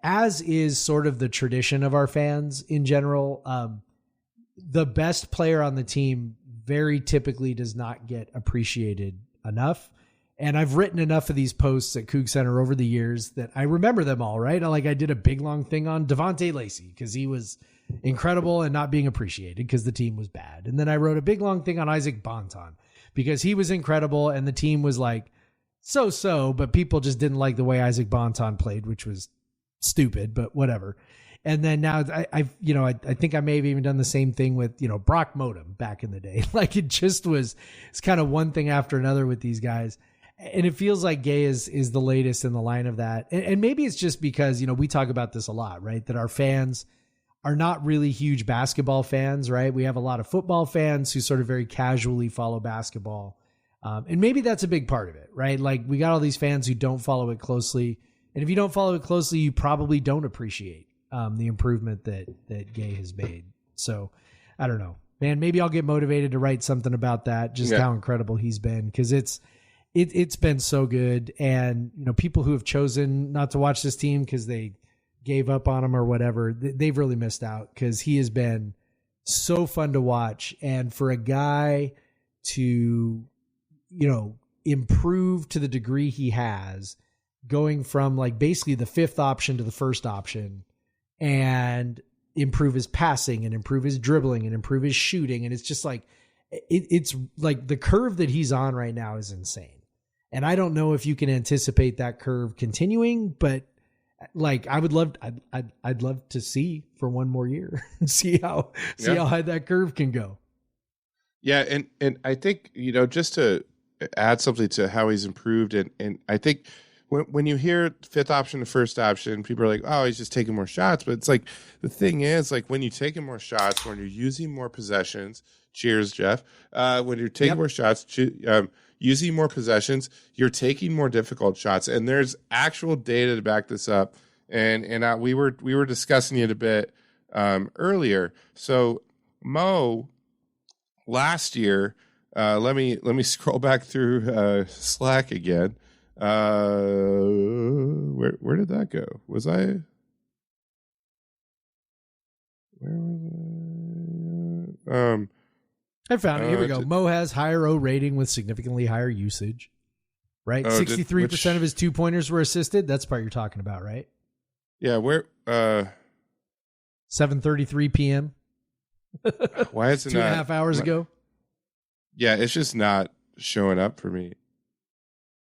S1: as is sort of the tradition of our fans in general, the best player on the team very typically does not get appreciated enough. And I've written enough of these posts at Cougs Center over the years that I remember them all, right? I did a big long thing on Devontae Lacey because he was incredible and not being appreciated because the team was bad. And then I wrote a big long thing on Isaac Bonton because he was incredible and the team was like so, but people just didn't like the way Isaac Bonton played, which was stupid, but whatever. And then now I think I may have even done the same thing with, Brock Modem back in the day. Like it's kind of one thing after another with these guys. And it feels like Gueye is the latest in the line of that. And maybe it's just because, we talk about this a lot, right? That our fans are not really huge basketball fans, right? We have a lot of football fans who sort of very casually follow basketball. And maybe that's a big part of it, right? Like we got all these fans who don't follow it closely. And if you don't follow it closely, you probably don't appreciate the improvement that Gueye has made. So I don't know, man, maybe I'll get motivated to write something about that, just how incredible he's been. Cause it's it's been so good. And, people who have chosen not to watch this team because they gave up on him or whatever, they've really missed out, because he has been so fun to watch. And for a guy to, improve to the degree he has, going from like basically the fifth option to the first option, and improve his passing and improve his dribbling and improve his shooting. And it's just like, it's like the curve that he's on right now is insane. And I don't know if you can anticipate that curve continuing, but like I'd love to see for one more year and see how high that curve can go.
S4: Yeah. And I think, just to add something to how he's improved. And I think when you hear fifth option to first option, people are like, oh, he's just taking more shots. But it's like, the thing is, like, when you're taking more shots, when you're using more possessions, cheers, Jeff. When you're taking more shots, using more possessions, you're taking more difficult shots. And there's actual data to back this up. And we were discussing it a bit earlier. So Mo last year, let me scroll back through Slack again. Where did that go? Was I? Where was I?
S1: I found it. Here we go. Mo has higher O rating with significantly higher usage. Right, 63% of his 2-pointers were assisted. That's the part you're talking about, right?
S4: Yeah. Where?
S1: 7:33 p.m.
S4: Why is it
S1: 2.5 hours ago?
S4: Yeah, it's just not showing up for me.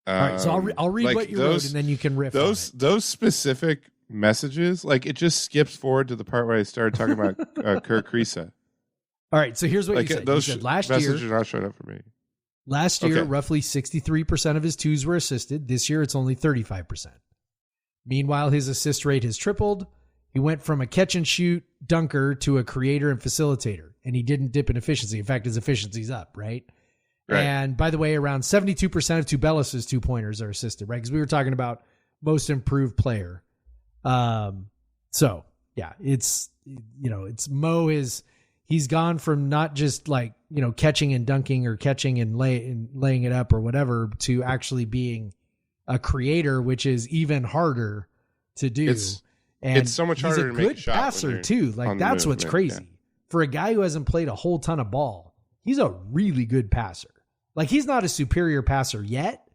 S1: All right, so I'll read what you wrote, and then you can riff on it.
S4: Those specific messages, like, it just skips forward to the part where I started talking about Kirk Krisa.
S1: All right, so here's what you said.
S4: Those
S1: you said last
S4: messages
S1: year
S4: are not showing up for me.
S1: Last year, roughly 63% of his twos were assisted. This year, it's only 35%. Meanwhile, his assist rate has tripled. He went from a catch and shoot dunker to a creator and facilitator, and he didn't dip in efficiency. In fact, his efficiency's up, right? And by the way, around 72% of Tubelis' 2-pointers are assisted, right? Because we were talking about most improved player. So yeah, it's Mo he's gone from not just like, catching and dunking or catching and laying it up or whatever, to actually being a creator, which is even harder to do.
S4: It's so much harder to make a shot.
S1: He's a good passer too. Like, that's what's crazy. Yeah. For a guy who hasn't played a whole ton of ball, he's a really good passer. Like, he's not a superior passer yet,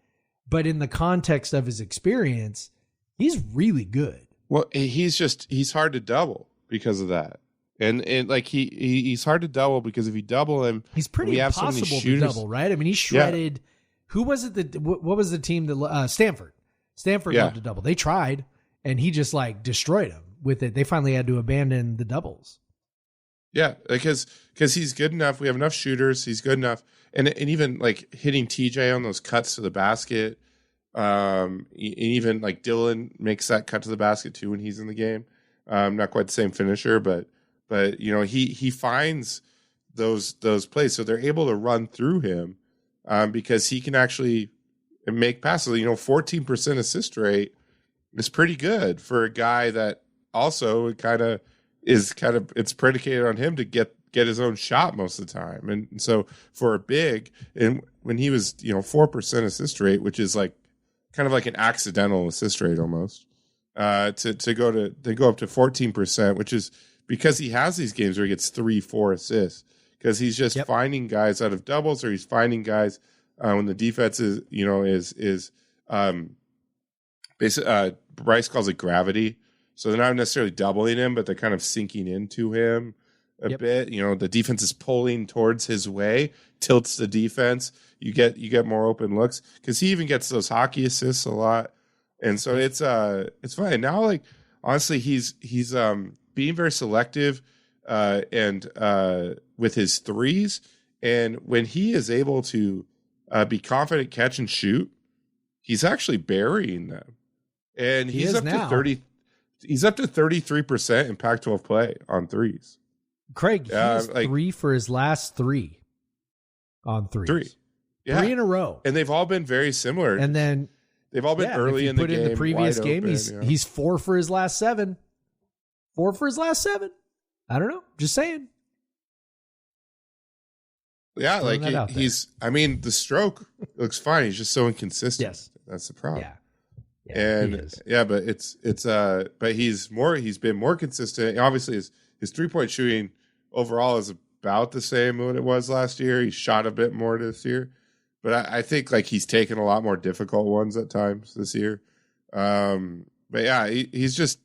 S1: but in the context of his experience, he's really good.
S4: Well, he's hard to double because of that. And like he's hard to double because if you double him,
S1: he's pretty impossible to double, right? I mean, he shredded. Yeah. Who was it what was the team that Stanford? Stanford loved to double. They tried, and he just like destroyed them with it. They finally had to abandon the doubles.
S4: Yeah, because he's good enough. We have enough shooters. He's good enough, and even like hitting TJ on those cuts to the basket. Even like Dylan makes that cut to the basket too when he's in the game. Not quite the same finisher, but he finds those plays, so they're able to run through him because he can actually make passes. 14% assist rate is pretty good for a guy that also it's predicated on him to get his own shot most of the time. And so for a big, and when he was 4% assist rate, which is like kind of like an accidental assist rate almost, to go up to 14%, which is because he has these games where he gets 3-4 assists because he's just finding guys out of doubles, or he's finding guys when the defense is basically Bryce calls it gravity. So they're not necessarily doubling him, but they're kind of sinking into him a bit. The defense is pulling towards his way, tilts the defense. You get more open looks because he even gets those hockey assists a lot, and so it's fine. Now, like, honestly, he's being very selective and with his threes, and when he is able to be confident, catch and shoot, he's actually burying them, and he's up to 30. He's up to 33% in Pac-12 play on threes.
S1: Craig, he has 3 for his last 3 on threes.
S4: 3. Yeah.
S1: 3 in a row.
S4: And they've all been very similar.
S1: And then
S4: they've all been early in the game.
S1: In the previous game,
S4: open,
S1: he's 4 for his last 7. 4 for his last 7. I don't know. Just saying.
S4: Yeah,
S1: Throwing
S4: like
S1: that out there.
S4: he's. I mean, the stroke looks fine. He's just so inconsistent.
S1: Yes.
S4: That's the problem.
S1: Yeah. he
S4: And
S1: is.
S4: yeah, but but he's been more consistent. Obviously, his 3-point shooting overall is about the same what it was last year. He shot a bit more this year, but I think like he's taken a lot more difficult ones at times this year. But yeah, he's just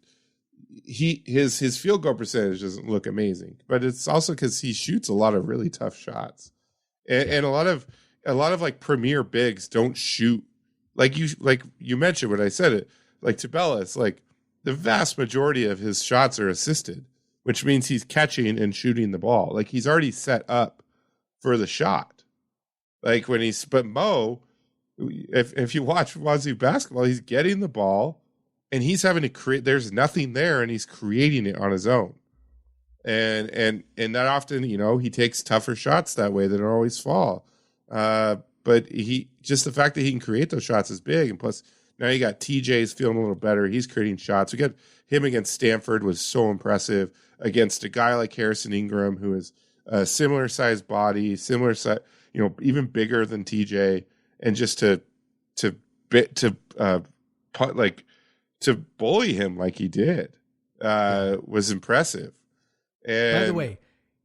S4: his field goal percentage doesn't look amazing, but it's also because he shoots a lot of really tough shots, and a lot of like premier bigs don't shoot like you mentioned when I said it. Like Tabella, like the vast majority of his shots are assisted, which means he's catching and shooting the ball. Like he's already set up for the shot. Like but Mo, if you watch Wazoo basketball, he's getting the ball and he's having to create. There's nothing there, and he's creating it on his own. And that often, he takes tougher shots that way that don't always fall. But the fact that he can create those shots is big. And plus, now you got TJ's feeling a little better. He's creating shots. We got him against Stanford was so impressive against a guy like Harrison Ingram, who is a similar sized body, similar size, even bigger than TJ, and just to bully him like he did was impressive. And
S1: By the way,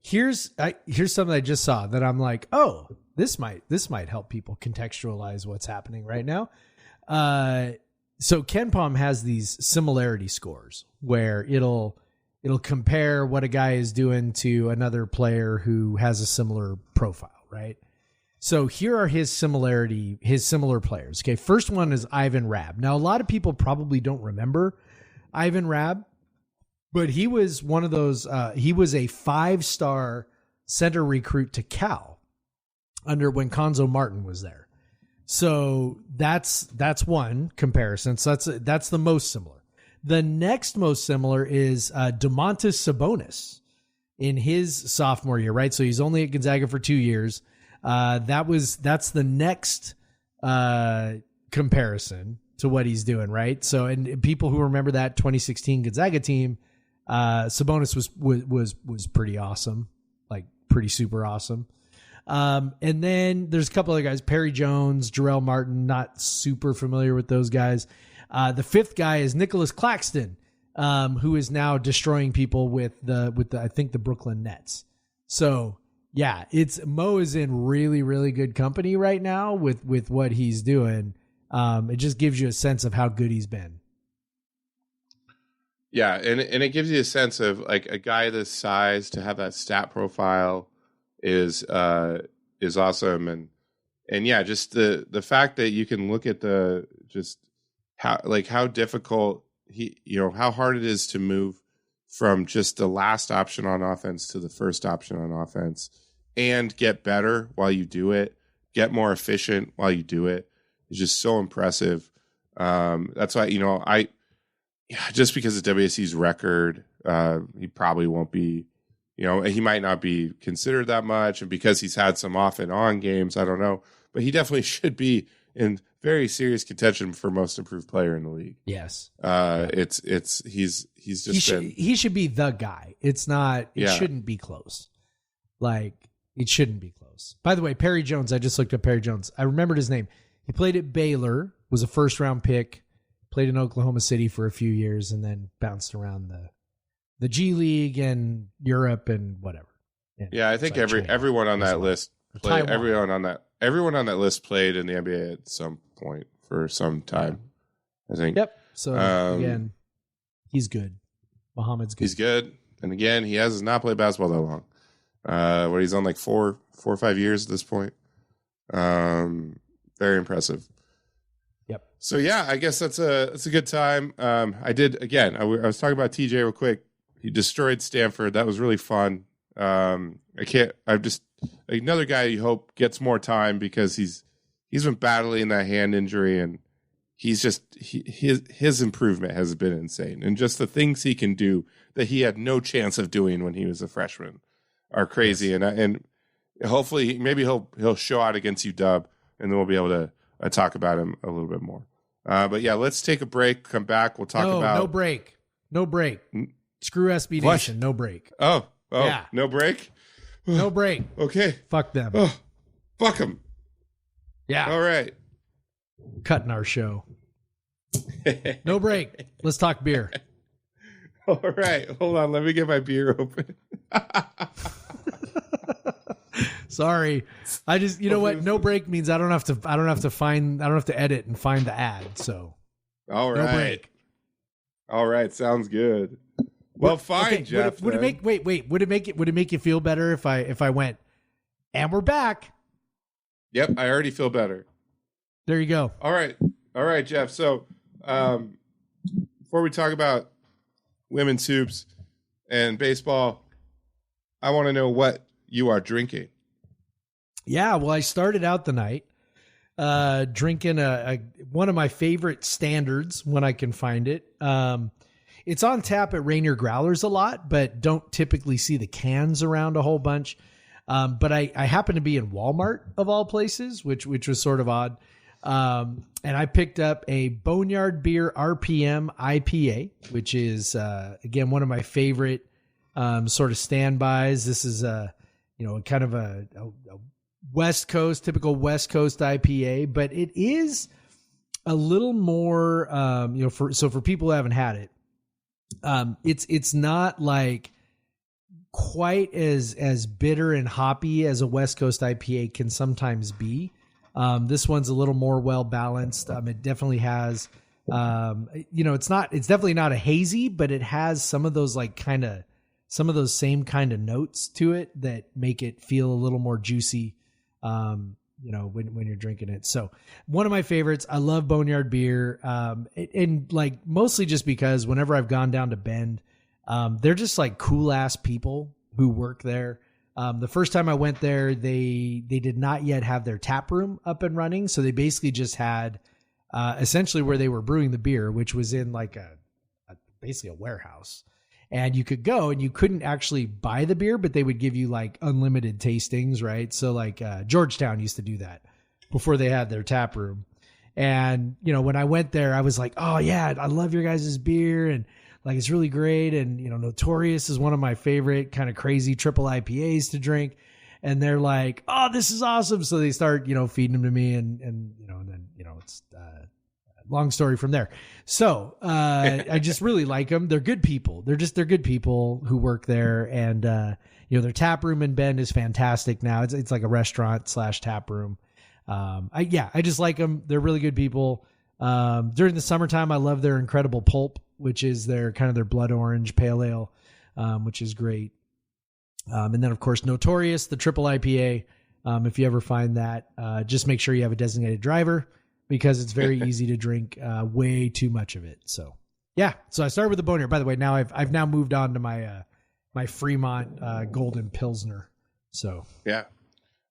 S1: here's something I just saw that I'm like, oh, this might help people contextualize what's happening right now. So KenPom has these similarity scores where it'll compare what a guy is doing to another player who has a similar profile, right? So here are his similar players. Okay, first one is Ivan Rabb. Now, a lot of people probably don't remember Ivan Rabb, but he was one of those. He was a 5-star center recruit to Cal when Konzo Martin was there. So that's one comparison. So that's the most similar. The next most similar is Domantas Sabonis in his sophomore year, right? So he's only at Gonzaga for 2 years. That's the next comparison to what he's doing, right? So, and people who remember that 2016 Gonzaga team, Sabonis was pretty awesome, like pretty super awesome. And then there's a couple other guys, Perry Jones, Jarrell Martin, not super familiar with those guys. The fifth guy is Nicholas Claxton, who is now destroying people with the I think the Brooklyn Nets. So yeah, Mo is in really, really good company right now with what he's doing. It just gives you a sense of how good he's been.
S4: Yeah, and it gives you a sense of like a guy this size to have that stat profile is awesome, and yeah, just the fact that you can look at how difficult how hard it is to move from just the last option on offense to the first option on offense and get better while you do it, get more efficient while you do it is just so impressive. That's why, just because of WSC's record, he probably won't be, he might not be considered that much. And because he's had some off and on games, I don't know, but he definitely should be in very serious contention for most improved player in the league.
S1: Yes.
S4: He
S1: should be the guy. It shouldn't be close. Like it shouldn't be close. By the way, Perry Jones, I just looked up Perry Jones. I remembered his name. He played at Baylor, was a 1st-round pick, played in Oklahoma City for a few years, and then bounced around the G League and Europe and whatever.
S4: Yeah, I think everyone on that list played. Everyone on that list played in the NBA at some point for some time. I think.
S1: Yep. So again, he's good. Muhammad's good.
S4: He's good, and again, he has not played basketball that long. Where he's on like 4 or 5 years at this point. Very impressive.
S1: Yep.
S4: So yeah, I guess that's a good time. I was talking about TJ real quick. He destroyed Stanford. That was really fun. Another guy you hope gets more time because he's been battling that hand injury, and his improvement has been insane. And just the things he can do that he had no chance of doing when he was a freshman are crazy. Yes. And hopefully maybe he'll show out against UW, and then we'll be able to talk about him a little bit more. But yeah, let's take a break. Come back. We'll talk about
S1: no break. Screw SB Nation. No break.
S4: Oh,
S1: yeah.
S4: No break.
S1: No break.
S4: Okay.
S1: Fuck them.
S4: Oh, fuck them.
S1: Yeah.
S4: All right.
S1: Cutting our show. No break. Let's talk beer.
S4: All right. Hold on. Let me get my beer open.
S1: Sorry. I just, you know what? No break means I don't have to edit and find the ad. So
S4: All right.
S1: no break.
S4: All right. Sounds good. Well, fine,
S1: Okay,
S4: Jeff.
S1: Would it make you feel better if I went, and we're back?
S4: Yep. I already feel better.
S1: There you go.
S4: All right, Jeff. So, before we talk about women's hoops and baseball, I want to know what you are drinking.
S1: Yeah, well, I started out the night drinking one of my favorite standards when I can find it. It's on tap at Rainier Growlers a lot, but don't typically see the cans around a whole bunch. But I happen to be in Walmart of all places, which was sort of odd. And I picked up a Boneyard Beer RPM IPA, which is, again, one of my favorite, sort of standbys. This is kind of a West Coast, typical West Coast IPA, but it is a little more, for people who haven't had it, it's not like quite as bitter and hoppy as a West Coast IPA can sometimes be. This one's a little more well balanced. It definitely has, it's definitely not a hazy, but it has some of those some of those same kind of notes to it that make it feel a little more juicy. When you're drinking it. So one of my favorites, I love Boneyard Beer. And like mostly just because whenever I've gone down to Bend, they're just like cool ass people who work there. The first time I went there, they did not yet have their tap room up and running. So they basically just had, essentially where they were brewing the beer, which was in like basically a warehouse. And you could go and you couldn't actually buy the beer, but they would give you like unlimited tastings, right? So like Georgetown used to do that before they had their tap room. And, when I went there, I was like, oh yeah, I love your guys' beer. And like, it's really great. And, Notorious is one of my favorite kind of crazy triple IPAs to drink. And they're like, oh, this is awesome. So they start, feeding them to me and then, it's, long story from there. So, I just really like them. They're good people. They're good people who work there. And, their tap room in Bend is fantastic now. It's like a restaurant / tap room. I just like them. They're really good people. During the summertime, I love their Incredible Pulp, which is their blood orange pale ale, which is great. And then of course, Notorious, the triple IPA. If you ever find that, just make sure you have a designated driver, because it's very easy to drink way too much of it. So, yeah. So I started with the Boneyard. By the way, now I've now moved on to my my Fremont Golden Pilsner. So
S4: Yeah.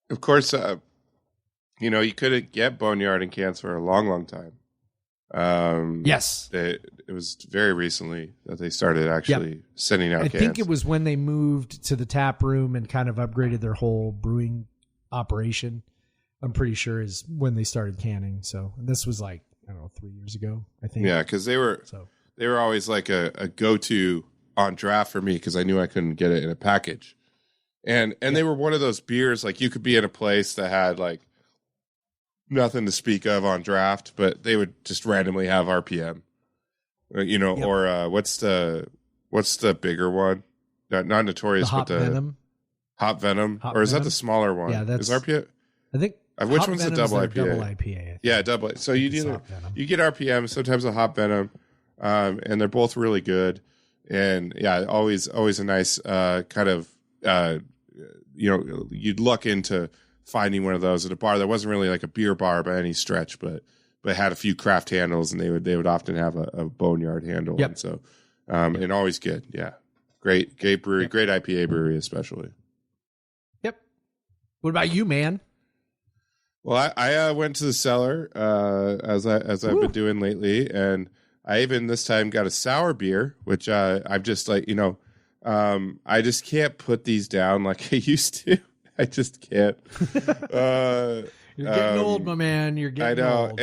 S4: Of course, you couldn't get Boneyard in cans for a long, long time.
S1: Yes.
S4: It was very recently that they started actually sending out
S1: I
S4: cans.
S1: think it was when they moved to the tap room and kind of upgraded their whole brewing operation. I'm pretty sure is when they started canning. So this was like, I don't know, 3 years ago, I think.
S4: Yeah, because they were always like a go-to on draft for me, because I knew I couldn't get it in a package. And they were one of those beers, like you could be in a place that had like nothing to speak of on draft, but they would just randomly have RPM, or what's the bigger one? Not Notorious,
S1: the
S4: but the
S1: Venom.
S4: Hop Venom, or is that the smaller one?
S1: Yeah, that's
S4: is RPM.
S1: I think.
S4: Which
S1: Hop
S4: one's
S1: Venom's
S4: the double
S1: their
S4: IPA?
S1: Double IPA. I think.
S4: Yeah, double. So you
S1: It's
S4: either
S1: Hop Venom.
S4: you get RPM, sometimes a Hop Venom, and they're both really good. And yeah, always a nice kind of you'd look into finding one of those at a bar that wasn't really like a beer bar by any stretch, but had a few craft handles, and they would often have a Boneyard handle.
S1: Yep.
S4: And so and always good. Yeah, great brewery, great IPA brewery especially.
S1: Yep. What about you, man?
S4: Well, I went to the cellar as I've been doing lately, and I even this time got a sour beer, which I'm just like, I just can't put these down like I used to. I just can't.
S1: You're getting old, my man. You're getting old.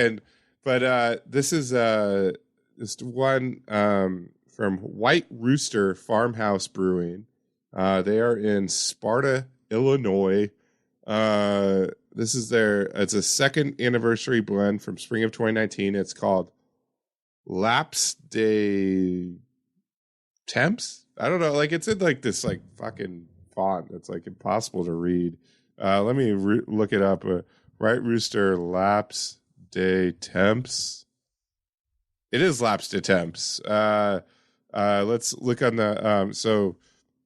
S4: But this is this one from White Rooster Farmhouse Brewing. They are in Sparta, Illinois. This is it's a second anniversary blend from spring of 2019. It's called Laps de Temps. I don't know. Like it's in like this like fucking font that's like impossible to read. Let me look it up. Right Rooster Laps de Temps. It is Laps de Temps. Let's look on the so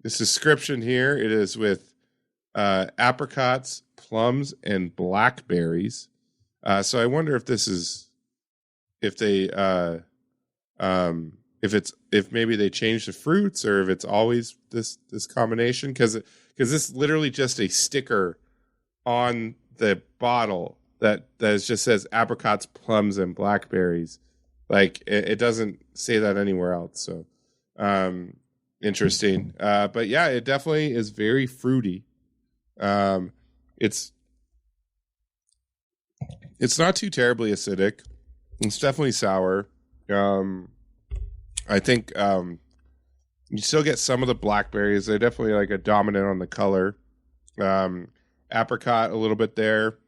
S4: this description here. It is with apricots, plums, and blackberries. So I wonder if this is if maybe they changed the fruits or if it's always this combination because this literally just a sticker on the bottle that just says apricots, plums, and blackberries. Like it doesn't say that anywhere else. So interesting. But yeah, it definitely is very fruity. It's not too terribly acidic. It's definitely sour. I think you still get some of the blackberries. They're definitely like a dominant on the color. Apricot a little bit there.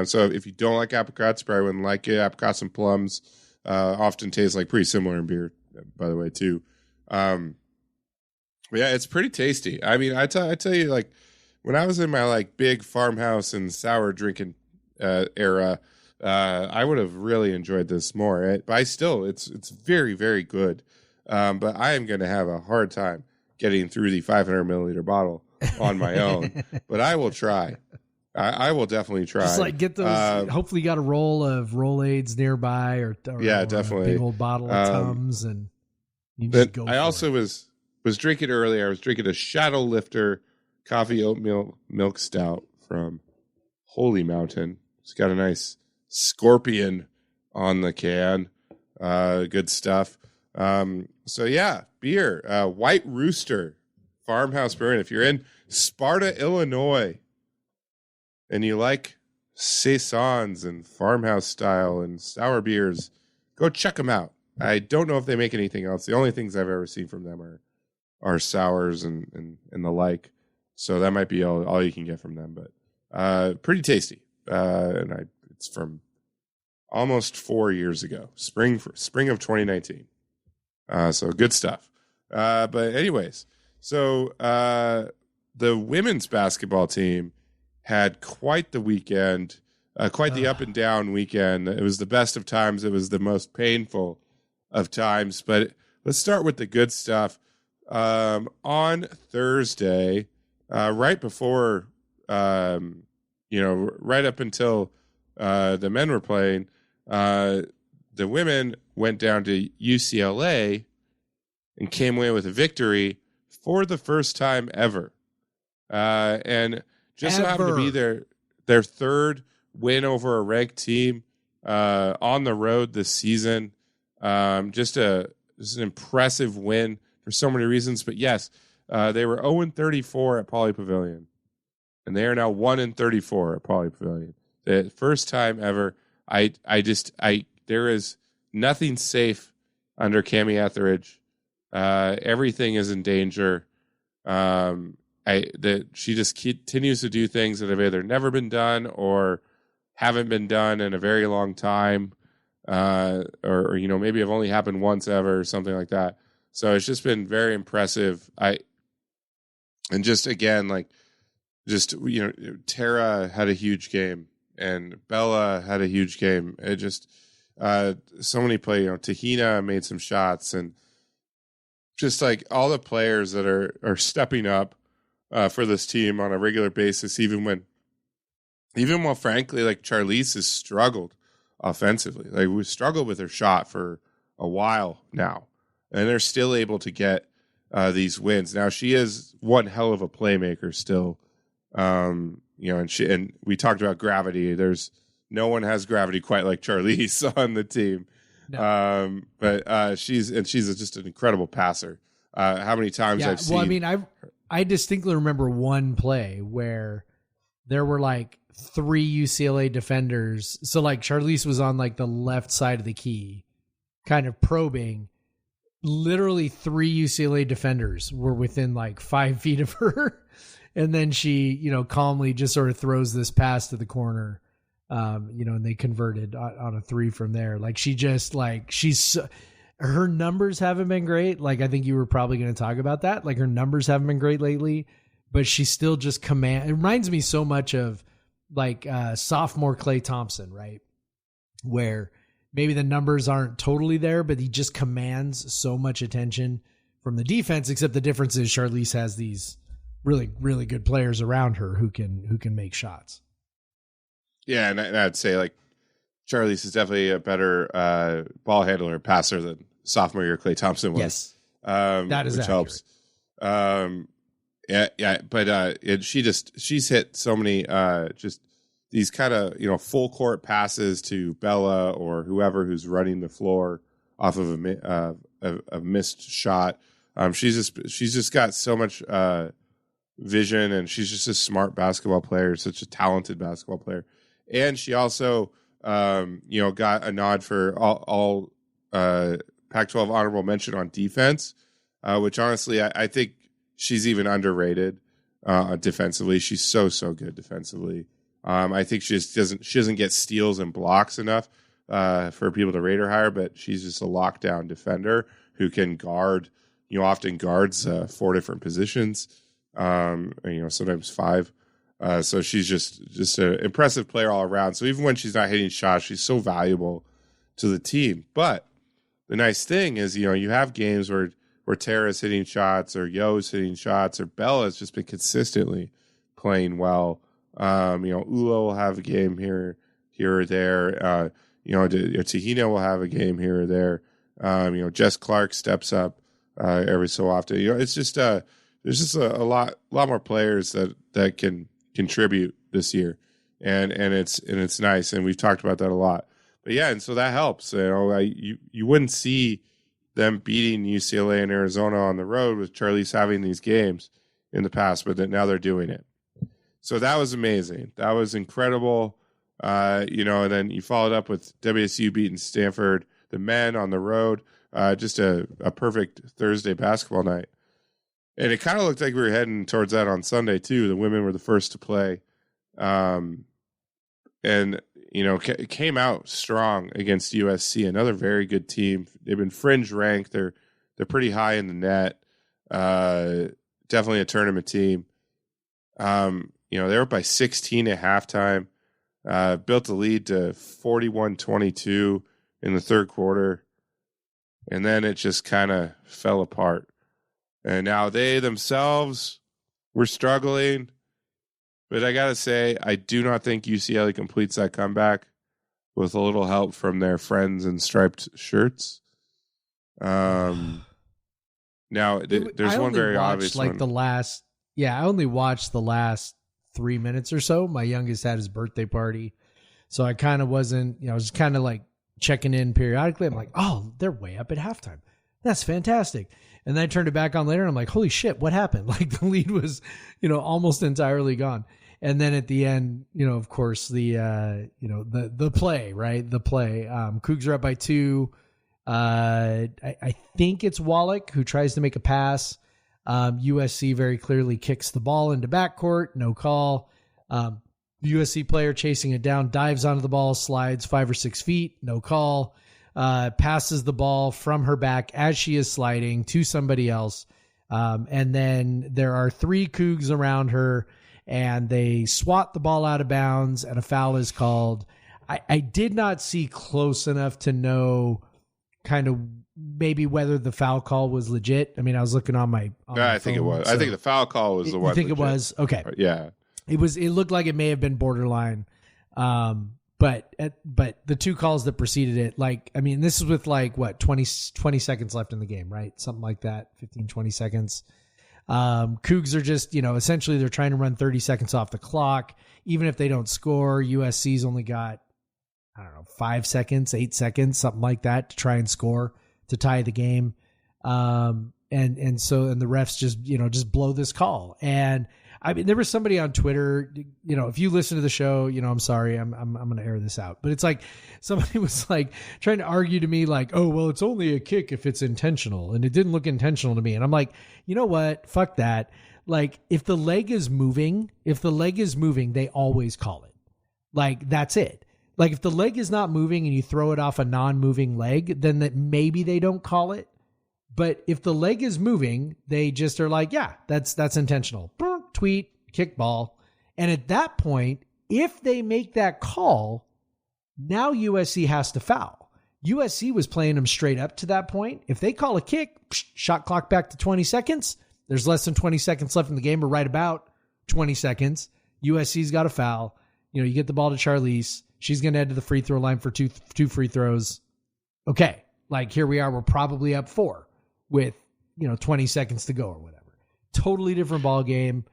S4: So if you don't like apricots, you probably wouldn't like it. Apricots and plums often taste like pretty similar in beer, by the way, too. But yeah, it's pretty tasty. I mean, I tell you, like when I was in my like big farmhouse and sour drinking era, I would have really enjoyed this more. But it's very, very good. But I am going to have a hard time getting through the 500 milliliter bottle on my own. But I will try. I will definitely try.
S1: Just like get those. Hopefully, you got a roll of Rolaids nearby, or
S4: yeah, definitely
S1: a big old bottle of Tums, and you just go.
S4: I also was drinking earlier. I was drinking a Shadow Lifter coffee oatmeal milk stout from Holy Mountain. It's got a nice scorpion on the can. Good stuff. So yeah, beer. White Rooster Farmhouse Brewing. If you're in Sparta, Illinois, and you like saisons and farmhouse style and sour beers, go check them out. I don't know if they make anything else. The only things I've ever seen from them are sours and the like. So that might be all you can get from them, but pretty tasty. And it's from almost 4 years ago, spring of 2019. So good stuff. But anyways, so the women's basketball team had quite the weekend, quite the up and down weekend. It was the best of times. It was the most painful of times. But let's start with the good stuff. On Thursday, right before, right up until the men were playing, the women went down to UCLA and came away with a victory for the first time ever. And just so happened to be their third win over a ranked team on the road this season. Just an impressive win for so many reasons. But yes, they were 0-34 at Pauley Pavilion, and they are now 1-34 at Pauley Pavilion. The first time ever. There is nothing safe under Cammie Etheridge. Everything is in danger. She just continues to do things that have either never been done or haven't been done in a very long time, or maybe have only happened once ever or something like that. So it's just been very impressive. Tara had a huge game and Bella had a huge game. It just so many play. Tahina made some shots, and just like all the players that are stepping up for this team on a regular basis, even while frankly, like Charlize has struggled offensively. Like we struggled with her shot for a while now, and they're still able to get these wins. Now she is one hell of a playmaker still. And we talked about gravity. There's no one has gravity quite like Charlize on the team. No. But she's just an incredible passer. How many times I've seen.
S1: Well, I mean, I distinctly remember one play where there were like 3 UCLA defenders. So like Charlize was on like the left side of the key, kind of probing. Literally 3 UCLA defenders were within like 5 feet of her. And then she, calmly just sort of throws this pass to the corner, and they converted on a 3 from there. Like her numbers haven't been great. Like, I think you were probably going to talk about that. Like, her numbers haven't been great lately, but she still just it reminds me so much of like sophomore Klay Thompson, right? Where maybe the numbers aren't totally there, but he just commands so much attention from the defense, except the difference is Charlize has these really, really good players around her who can make shots.
S4: Yeah, and I'd say like Charlize is definitely a better ball handler and passer than sophomore year Klay Thompson was.
S1: Yes, that is
S4: which
S1: accurate.
S4: helps. But she's hit so many just these kind of full court passes to Bella or whoever who's running the floor off of a missed shot. She's just got so much vision, and she's just a smart basketball player, such a talented basketball player. And she also, got a nod for all Pac-12 honorable mention on defense, which honestly I think she's even underrated defensively. She's so good defensively. I think she doesn't get steals and blocks enough for people to rate her higher, but she's just a lockdown defender who can guard. Often guards 4 different positions. Sometimes 5. So she's just an impressive player all around. So even when she's not hitting shots, she's so valuable to the team. But the nice thing is, you have games where Tara's hitting shots or Yo's hitting shots or Bella's just been consistently playing well. Ula will have a game here or there. Tahina will have a game here or there. Jess Clark steps up every so often. It's just there's just a lot more players that can contribute this year, and it's nice, and we've talked about that a lot. But yeah, and so that helps. You wouldn't see them beating UCLA and Arizona on the road with Charlize having these games in the past, but now they're doing it. So that was amazing. That was incredible. And then you followed up with WSU beating Stanford, the men on the road. Just a perfect Thursday basketball night. And it kind of looked like we were heading towards that on Sunday, too. The women were the first to play. It came out strong against USC, another very good team. They've been fringe ranked. They're pretty high in the net. Definitely a tournament team. They were up by 16 at halftime. Built the lead to 41-22 in the third quarter. And then it just kind of fell apart. And now they themselves were struggling. But I got to say, I do not think UCLA completes that comeback with a little help from their friends in striped shirts. Now, there's one very obvious one.
S1: I only watched the last 3 minutes or so. My youngest had his birthday party. So I kind of wasn't, I was kind of like checking in periodically. I'm like, oh, they're way up at halftime. That's fantastic. And then I turned it back on later and I'm like, holy shit, what happened? Like the lead was, almost entirely gone. And then at the end, of course, the play, right? The play. Cougs are up by 2. I think it's Wallach who tries to make a pass. USC very clearly kicks the ball into backcourt. No call. USC player chasing it down, dives onto the ball, slides 5 or 6 feet. No call. Passes the ball from her back as she is sliding to somebody else. And then there are 3 Cougs around her and they swat the ball out of bounds and a foul is called. I did not see close enough to know kind of maybe whether the foul call was legit. I mean, I was looking on my
S4: I think it was. So I think the foul call was the one.
S1: You think legit. It was? Okay.
S4: Yeah.
S1: It looked like it may have been borderline. But the 2 calls that preceded it, this is with 20 seconds left in the game, right? Something like that, 15, 20 seconds. Cougs are just, essentially they're trying to run 30 seconds off the clock. Even if they don't score, USC's only got, 5 seconds, 8 seconds, something like that to try and score to tie the game. And the refs just blow this call. And I mean, there was somebody on Twitter, if you listen to the show, I'm sorry, I'm going to air this out, but it's like somebody was trying to argue to me oh, well, it's only a kick if it's intentional. And it didn't look intentional to me. And I'm like, you know what? Fuck that. Like if the leg is moving, they always call it. Like that's it. Like if the leg is not moving and you throw it off a non-moving leg, then that maybe they don't call it. But if the leg is moving, they just are like, yeah, that's intentional. Tweet, kick ball. And at that point, if they make that call, now USC has to foul. USC was playing them straight up to that point. If they call a kick, shot clock back to 20 seconds. There's less than 20 seconds left in the game, or right about 20 seconds. USC's got a foul. You get the ball to Charlize. She's going to head to the free throw line for two free throws. Okay. Like here we are. We're probably up 4 with, 20 seconds to go or whatever. Totally different ball game.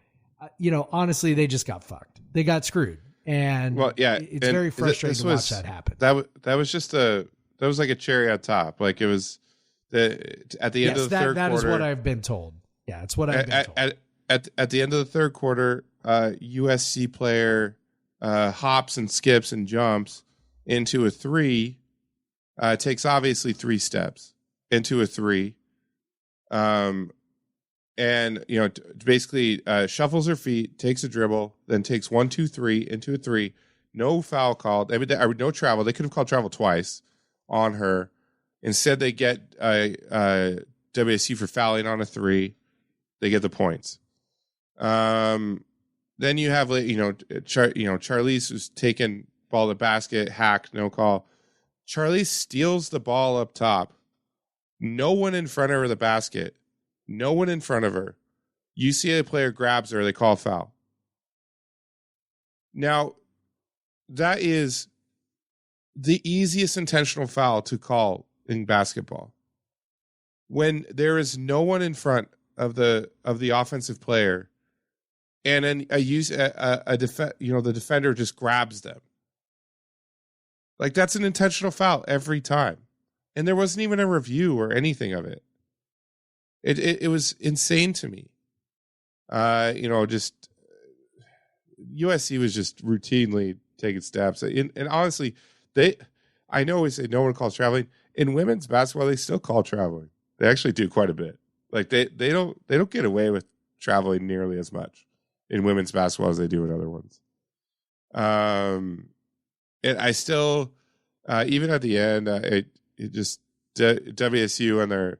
S1: Honestly, they just got fucked. They got screwed. And it's very frustrating to watch that happen.
S4: That was like a cherry on top. Like it was at the end of the third quarter.
S1: That is what I've been told. Yeah, it's what I've been told.
S4: At the end of the third quarter, USC player hops and skips and jumps into a 3, takes obviously 3 steps into a 3. And basically shuffles her feet, takes a dribble, then takes 1, 2, 3 into a 3. No foul called. No travel. They could have called travel twice on her. Instead, they get WSU for fouling on a 3. They get the points. Then you have Charlize who's taken ball to basket, hack, no call. Charlize steals the ball up top. No one in front of her the basket. No one in front of her. UCLA player grabs her. They call foul. Now, that is the easiest intentional foul to call in basketball. When there is no one in front of the offensive player, and then the defender just grabs them. Like that's an intentional foul every time, and there wasn't even a review or anything of it. It was insane to me. Just USC was just routinely taking steps. And honestly, I know we say no one calls traveling. In women's basketball, they still call traveling. They actually do quite a bit. Like they don't get away with traveling nearly as much in women's basketball as they do in other ones. And I still, even at the end, WSU and their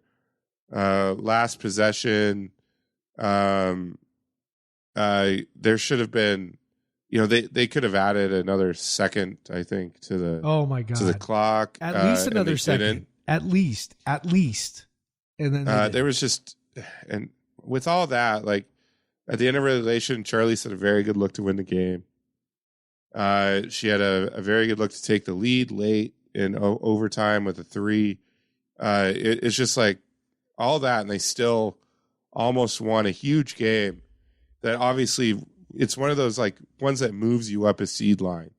S4: last possession, there should have been, they could have added another second, I think, to the to the clock.
S1: At least another second. At least. And then
S4: there was just, and with all that, like at the end of regulation, Charlize had a very good look to win the game. She had a very good look to take the lead late in overtime with a 3. It's just like all that, and they still almost won a huge game. That obviously it's one of those like ones that moves you up a seed line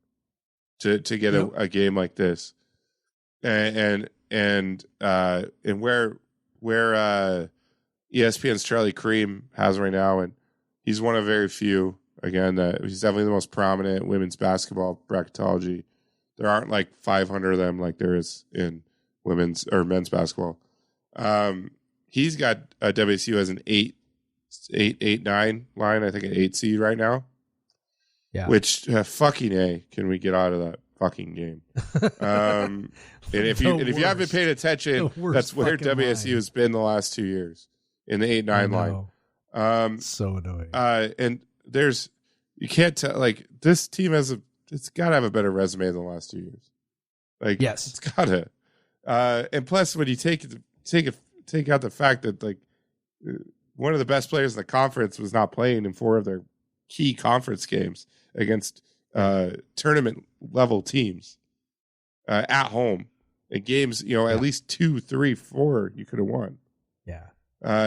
S4: to get a game like this, and where ESPN's Charlie Cream has right now, and he's one of very few. Again, he's definitely the most prominent women's basketball bracketology. There aren't like 500 of them like there is in women's or men's basketball. He's got WSU as an 8-9 line. I think an 8 seed right now.
S1: Yeah.
S4: Which fucking A, can we get out of that fucking game? And if you haven't paid attention, that's where WSU has been the last 2 years in the 8-9 line.
S1: So annoying.
S4: And you can't tell, like, this team it's got to have a better resume than the last 2 years. Like,
S1: yes,
S4: it's got to. And plus, when you take out the fact that like one of the best players in the conference was not playing in 4 of their key conference games against tournament level teams at home in games, at least 2, 3, 4 you could have won.
S1: Yeah.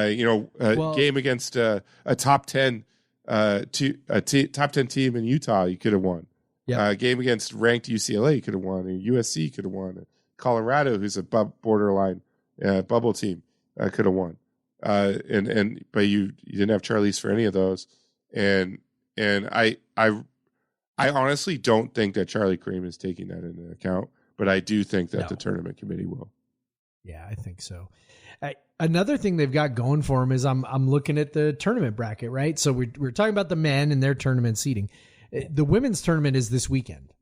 S4: Game against a top 10 top 10 team in Utah, you could have won.
S1: Yeah.
S4: Game against ranked UCLA, you could have won. And USC could have won. Colorado, who's a borderline bubble team, could have won. But you didn't have Charlize for any of those. And I honestly don't think that Charlie Cream is taking that into account, but I do think that the tournament committee will.
S1: Yeah, I think so. Another thing they've got going for them is I'm looking at the tournament bracket, right? So we're talking about the men and their tournament seating. The women's tournament is this weekend.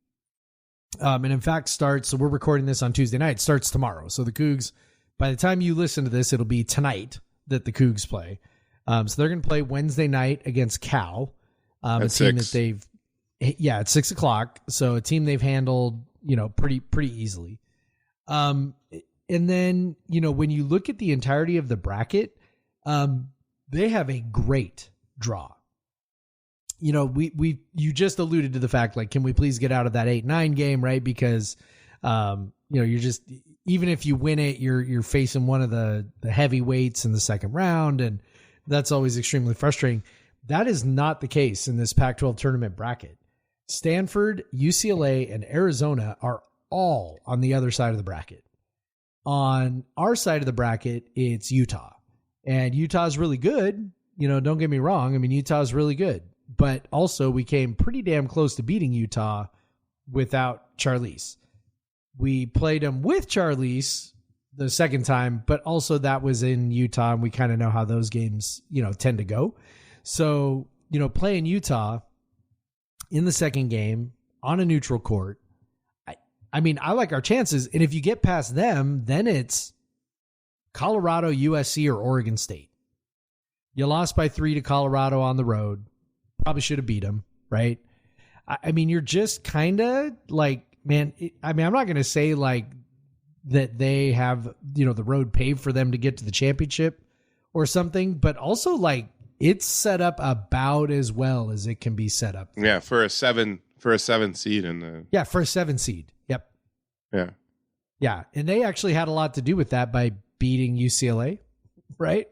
S1: And in fact starts, so we're recording this on Tuesday night, starts tomorrow. So the Cougs, by the time you listen to this, it'll be tonight that the Cougs play. So they're going to play Wednesday night against Cal. A team
S4: 6.
S1: that they've, at 6:00. So a team they've handled, pretty easily. And then, when you look at the entirety of the bracket, they have a great draw. You just alluded to the fact, like, can we please get out of that 8-9 game, right? Because, you're just, even if you win it, you're facing one of the heavyweights in the second round. And that's always extremely frustrating. That is not the case in this Pac-12 tournament bracket. Stanford, UCLA, and Arizona are all on the other side of the bracket. On our side of the bracket, it's Utah. And Utah's really good. Don't get me wrong. I mean, Utah's really good. But also, we came pretty damn close to beating Utah without Charlize. We played them with Charlize the second time, but also that was in Utah, and we kind of know how those games, tend to go. So, playing Utah in the second game on a neutral court, I mean, I like our chances. And if you get past them, then it's Colorado, USC, or Oregon State. You lost by 3 to Colorado on the road. Probably should have beat them, right? I mean, you're just kind of like, man, I'm not going to say like that they have, the road paved for them to get to the championship or something, but also like it's set up about as well as it can be set up.
S4: Yeah, for a 7 seed in the.
S1: Yeah, for a 7 seed. Yep.
S4: Yeah.
S1: Yeah, and they actually had a lot to do with that by beating UCLA, right?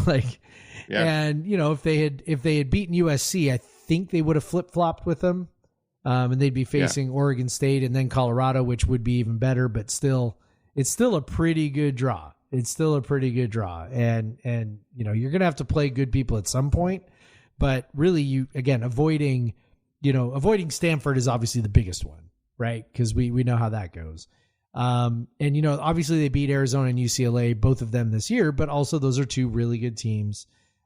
S1: Like,
S4: yeah.
S1: And if they had beaten USC, I think they would have flip flopped with them, and they'd be facing Oregon State and then Colorado, which would be even better. But still, it's still a pretty good draw. It's still a pretty good draw, and you're gonna have to play good people at some point. But really, avoiding Stanford is obviously the biggest one, right? Because we know how that goes. And obviously they beat Arizona and UCLA, both of them this year, but also those are two really good teams.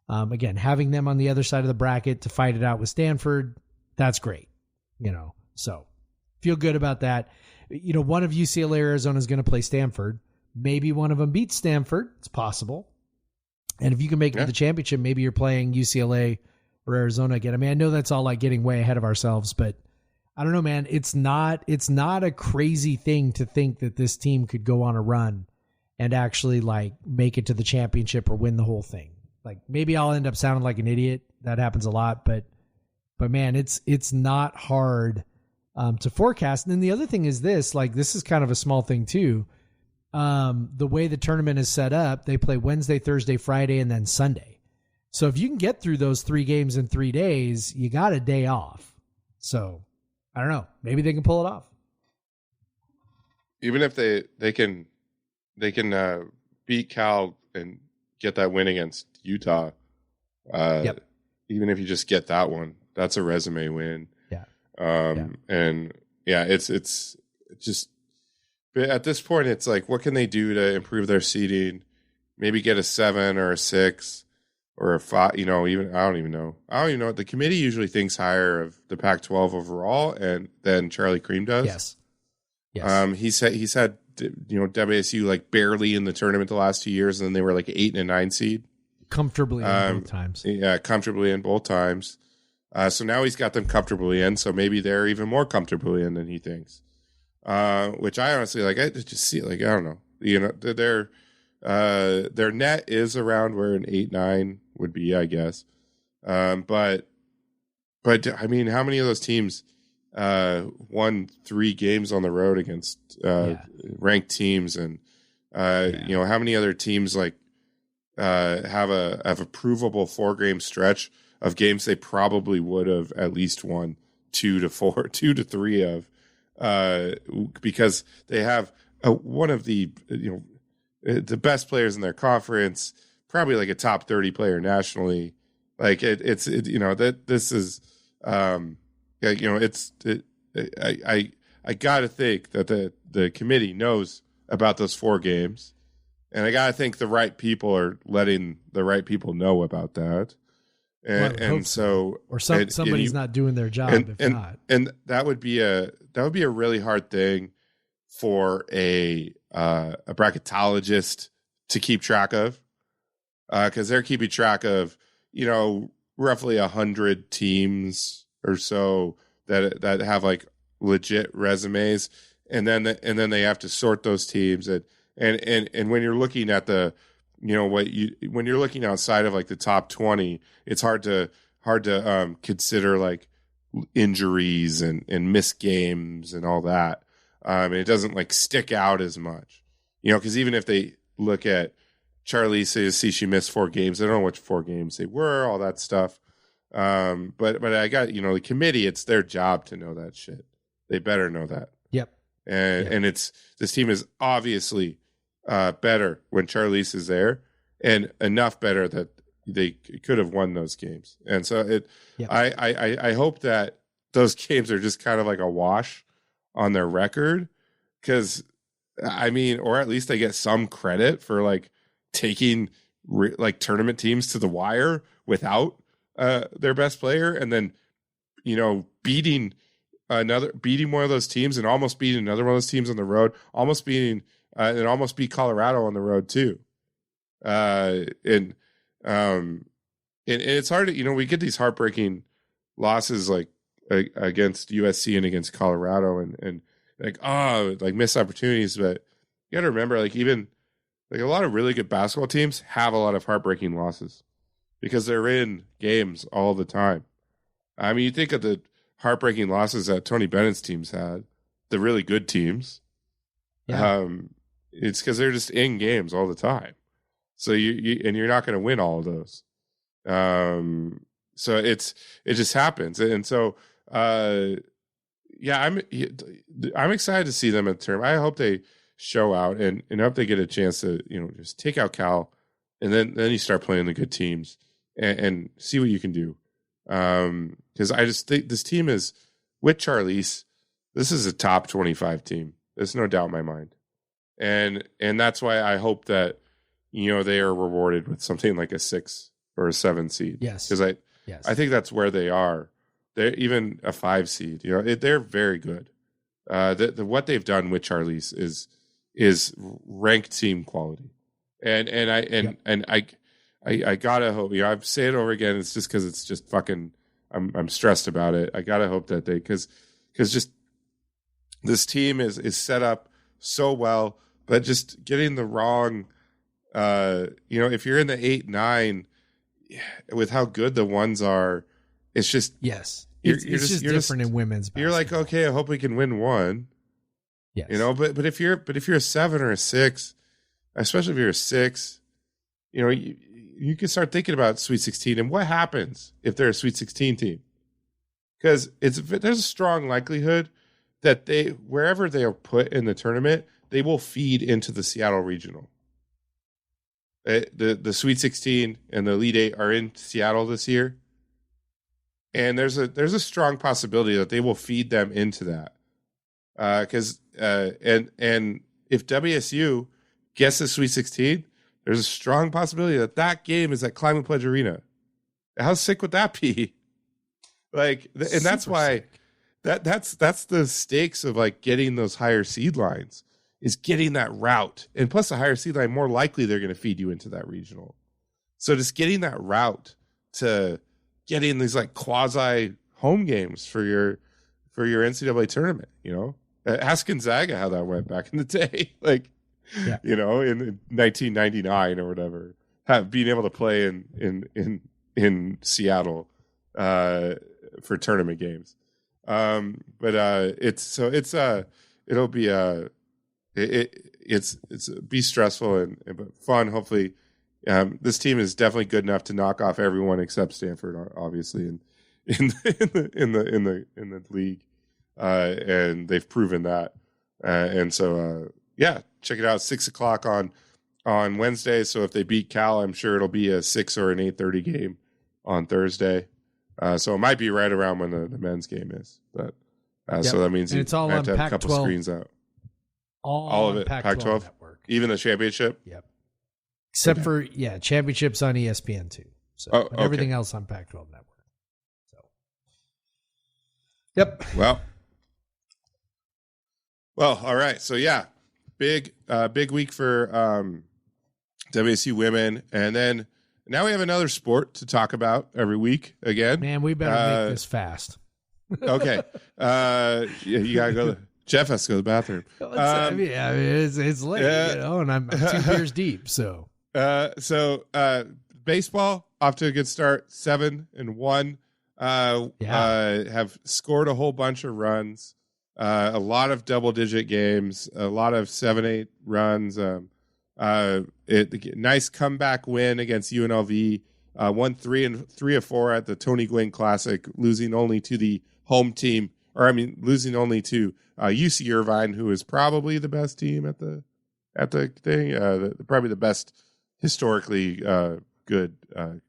S1: Again, having them on the other side of the bracket to fight it out with Stanford, that's great. So feel good about that. One of UCLA or Arizona is going to play Stanford. Maybe one of them beats Stanford. It's possible. And if you can make it to the championship, maybe you're playing UCLA or Arizona again. I mean, I know that's all like getting way ahead of ourselves, but I don't know, man. It's not a crazy thing to think that this team could go on a run and actually like make it to the championship or win the whole thing. Like maybe I'll end up sounding like an idiot. That happens a lot, but man, it's not hard to forecast. And then the other thing is this is kind of a small thing too. The way the tournament is set up, they play Wednesday, Thursday, Friday, and then Sunday. So if you can get through those 3 games in 3 days, you got a day off. So I don't know. Maybe they can pull it off.
S4: Even if they can beat Cal and get that win against Utah. Even if you just get that one, that's a resume win.
S1: Yeah.
S4: And yeah, it's just at this point, it's like, what can they do to improve their seeding? Maybe get a 7 or a 6 or a 5. Even I don't even know. The committee usually thinks higher of the Pac-12 overall, and than Charlie Cream does.
S1: Yes.
S4: He's had WSU like barely in the tournament the last 2 years, and then they were like 8 and a 9 seed.
S1: Comfortably in both times.
S4: Yeah, comfortably in both times. So now he's got them comfortably in, so maybe they're even more comfortably in than he thinks. Which I honestly like. I just see I don't know. Their net is around where an 8-9 would be, I guess. But I mean, how many of those teams won 3 games on the road against ranked teams, and how many other teams have a provable 4-game stretch of games they probably would have at least won 2 to 3 of, because they have one of the best players in their conference, probably like a top 30 player nationally. Like this is I got to think that the committee knows about those 4 games, And I gotta think the right people are letting the right people know about that.
S1: Well, I would hope
S4: And so,
S1: or somebody's not doing their job. If not,
S4: and that would be a really hard thing for a bracketologist to keep track of, because they're keeping track of, roughly 100 teams or so that have like legit resumes, and then they have to sort those teams, and when you're looking at the, when you're looking outside of like the top 20, it's hard to consider like injuries and missed games and all that. And it doesn't like stick out as much, because even if they look at Charlize, see she missed 4 games, they don't know which 4 games they were, all that stuff. But I got, the committee, it's their job to know that shit. They better know that.
S1: Yep.
S4: And this team is obviously better when Charlize is there, and enough better that they could have won those games. And so I hope that those games are just kind of like a wash on their record, because or at least they get some credit for like taking like tournament teams to the wire without their best player, and then beating one of those teams, and almost beating another one of those teams on the road, almost beat Colorado on the road too. And it's hard to, we get these heartbreaking losses like against USC and against Colorado, and like missed opportunities. But you got to remember, like, even like a lot of really good basketball teams have a lot of heartbreaking losses because they're in games all the time. I mean, you think of the heartbreaking losses that Tony Bennett's teams had, the really good teams.
S1: Yeah.
S4: It's because they're just in games all the time. So you're not going to win all of those. So it just happens. And so, I'm excited to see them at the tournament. I hope they show out, and I hope they get a chance to, just take out Cal, and then you start playing the good teams and see what you can do. Because I just think this team is, with Charlize, this is a top 25 team. There's no doubt in my mind. And that's why I hope that, they are rewarded with something like a 6 or a 7 seed.
S1: Yes.
S4: Because I think that's where they are. They're even a 5 seed. They're very good. What they've done with Charlize is ranked team quality. And I gotta hope. I've said it over again. It's just because it's just fucking. I'm stressed about it. I gotta hope that because just this team is set up so well, but just getting the wrong. If you're in the 8-9, with how good the ones are, it's just
S1: yes. It's just different in women's basketball.
S4: You're like, okay, I hope we can win one.
S1: Yes.
S4: But if you're a 7 or a 6, especially if you're a 6, you can start thinking about Sweet 16 and what happens if they're a Sweet 16 team. Because there's a strong likelihood that wherever they are put in the tournament, they will feed into the Seattle Regional. The Sweet 16 and the Elite 8 are in Seattle this year. And there's a strong possibility that they will feed them into that. Because and if WSU gets the Sweet 16, there's a strong possibility that game is at Climate Pledge Arena. How sick would that be? Like, and that's why that's the stakes of like getting those higher seed lines, is getting that route. And plus the higher seed line, more likely they're going to feed you into that regional. So just getting that route to getting these like quasi home games for your NCAA tournament, ask Gonzaga how that went back in the day. Like, yeah. In 1999 or whatever, being able to play in Seattle for tournament games. It'll be stressful and but fun. Hopefully, this team is definitely good enough to knock off everyone except Stanford, obviously, in the league, and they've proven that. And so, check it out. 6:00 on Wednesday. So if they beat Cal, I'm sure it'll be a 6 or an 8:30 game on Thursday. So it might be right around when the men's game is. But so that means
S1: it's all
S4: have
S1: on
S4: to have a couple
S1: Pac-12.
S4: screens out.
S1: All of it,
S4: Pac-12
S1: network.
S4: Even the championship.
S1: Yep. Except for championships on ESPN2. So
S4: Oh,
S1: but everything
S4: okay.
S1: else on Pac-12 Network. So, yep.
S4: Well, all right. So yeah, big week for WSU women, and then now we have another sport to talk about every week again.
S1: Man, we better make this fast.
S4: Okay. You gotta go. Jeff has to go to the bathroom.
S1: It's late, and I'm 2 beers deep. So,
S4: baseball off to a good start, 7-1. Have scored a whole bunch of runs, a lot of double-digit games, a lot of 7-8 runs. Nice comeback win against UNLV. Won 3 of 4 at the Tony Gwynn Classic, losing only to the home team, losing only to UC Irvine, who is probably the best team at the thing, probably the best historically good program.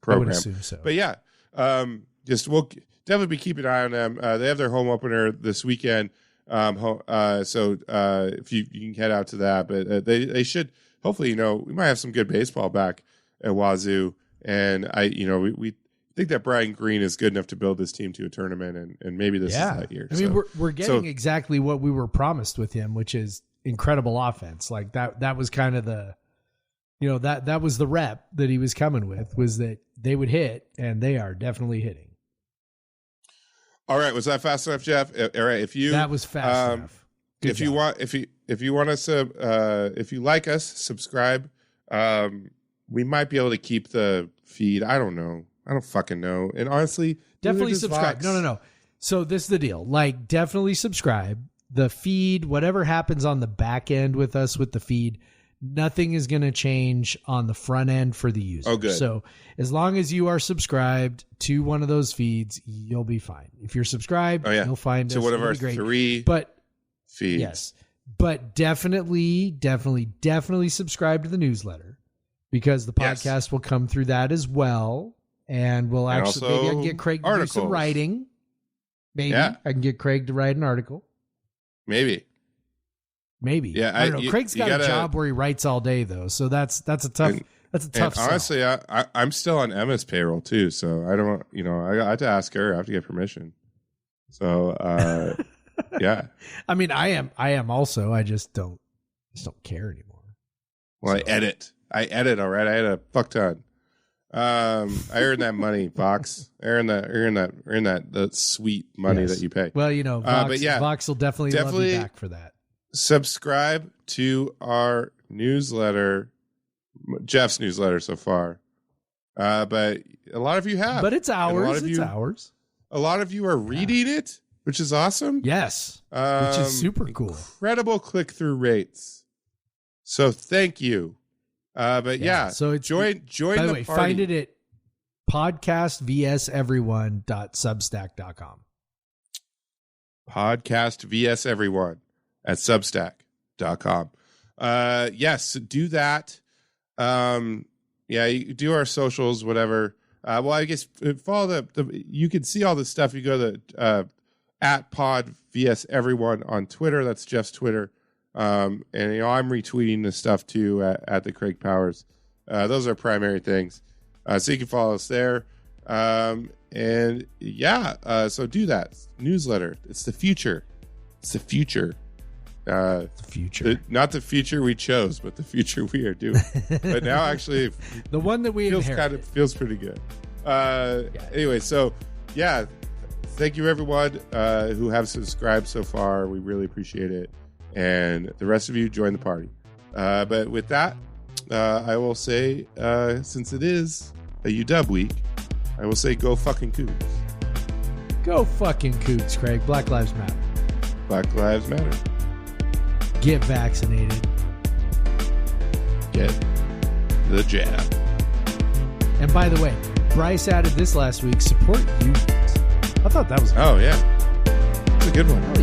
S1: I would assume so.
S4: But yeah, we'll definitely be keeping an eye on them. They have their home opener this weekend, so if you can head out to that. But they should hopefully, we might have some good baseball back at Wazoo, and we think that Brian Green is good enough to build this team to a tournament, and maybe this is that year.
S1: I mean, we're getting exactly what we were promised with him, which is incredible offense. Like that was kind of the, that was the rep that he was coming with, was that they would hit, and they are definitely hitting.
S4: All right, was that fast enough, Jeff? All right, that was fast enough. Good if job. If you want us to, if you like us, subscribe. We might be able to keep the feed. I don't know. I don't fucking know. And honestly,
S1: definitely subscribe.
S4: Vox.
S1: No. So this is the deal. Like, definitely subscribe. The feed, whatever happens on the back end with us with the feed, nothing is going to change on the front end for the user.
S4: Oh, good.
S1: So as long as you are subscribed to one of those feeds, you'll be fine. If you're subscribed, you'll find us.
S4: To one of our 3 feeds.
S1: Yes. But definitely subscribe to the newsletter, because the podcast will come through that as well. And we'll maybe I can get Craig to do some writing. Maybe I can get Craig to write an article.
S4: Maybe. Yeah,
S1: I don't know. Craig's got a job where he writes all day, though, so that's a tough. That's a tough.
S4: Honestly, I'm still on Emma's payroll too, so I don't. I have to ask her. I have to get permission. So, yeah.
S1: I mean, I am also. I just don't care anymore.
S4: Well, so. I edit. All right. I had a fuck ton. I earned that money, Vox. I earned that sweet money that you pay.
S1: Well, Vox, Vox will definitely love you back for that.
S4: Subscribe to our newsletter, Jeff's newsletter so far. But a lot of you have.
S1: But it's ours.
S4: A lot of you are reading it, which is awesome.
S1: Yes. Which is super cool.
S4: Incredible click-through rates. So thank you. So it's join
S1: by the
S4: the
S1: way,
S4: party.
S1: Find it at podcastvseveryone.substack.com.
S4: Podcastvseveryone at substack.com. Yes, do that. You do our socials, whatever. I guess follow you can see all this stuff. You go to at @podvseveryone on Twitter. That's Jeff's Twitter. And I'm retweeting this stuff too at the Craig Powers. Those are primary things. So you can follow us there. So do that. Newsletter. It's the future. Not the future we chose, but the future we are doing. But now actually
S1: the one that we
S4: feels pretty good. Anyway, so thank you everyone who have subscribed so far. We really appreciate it. And the rest of you join the party. But with that, I will say, since it is a UW week, I will say go fucking Cougs.
S1: Go fucking Cougs, Craig. Black Lives Matter.
S4: Black Lives Matter.
S1: Get vaccinated.
S4: Get the jab.
S1: And by the way, Bryce added this last week, support unions. I thought that was
S4: good. Oh, yeah. It's a good one.
S1: Oh,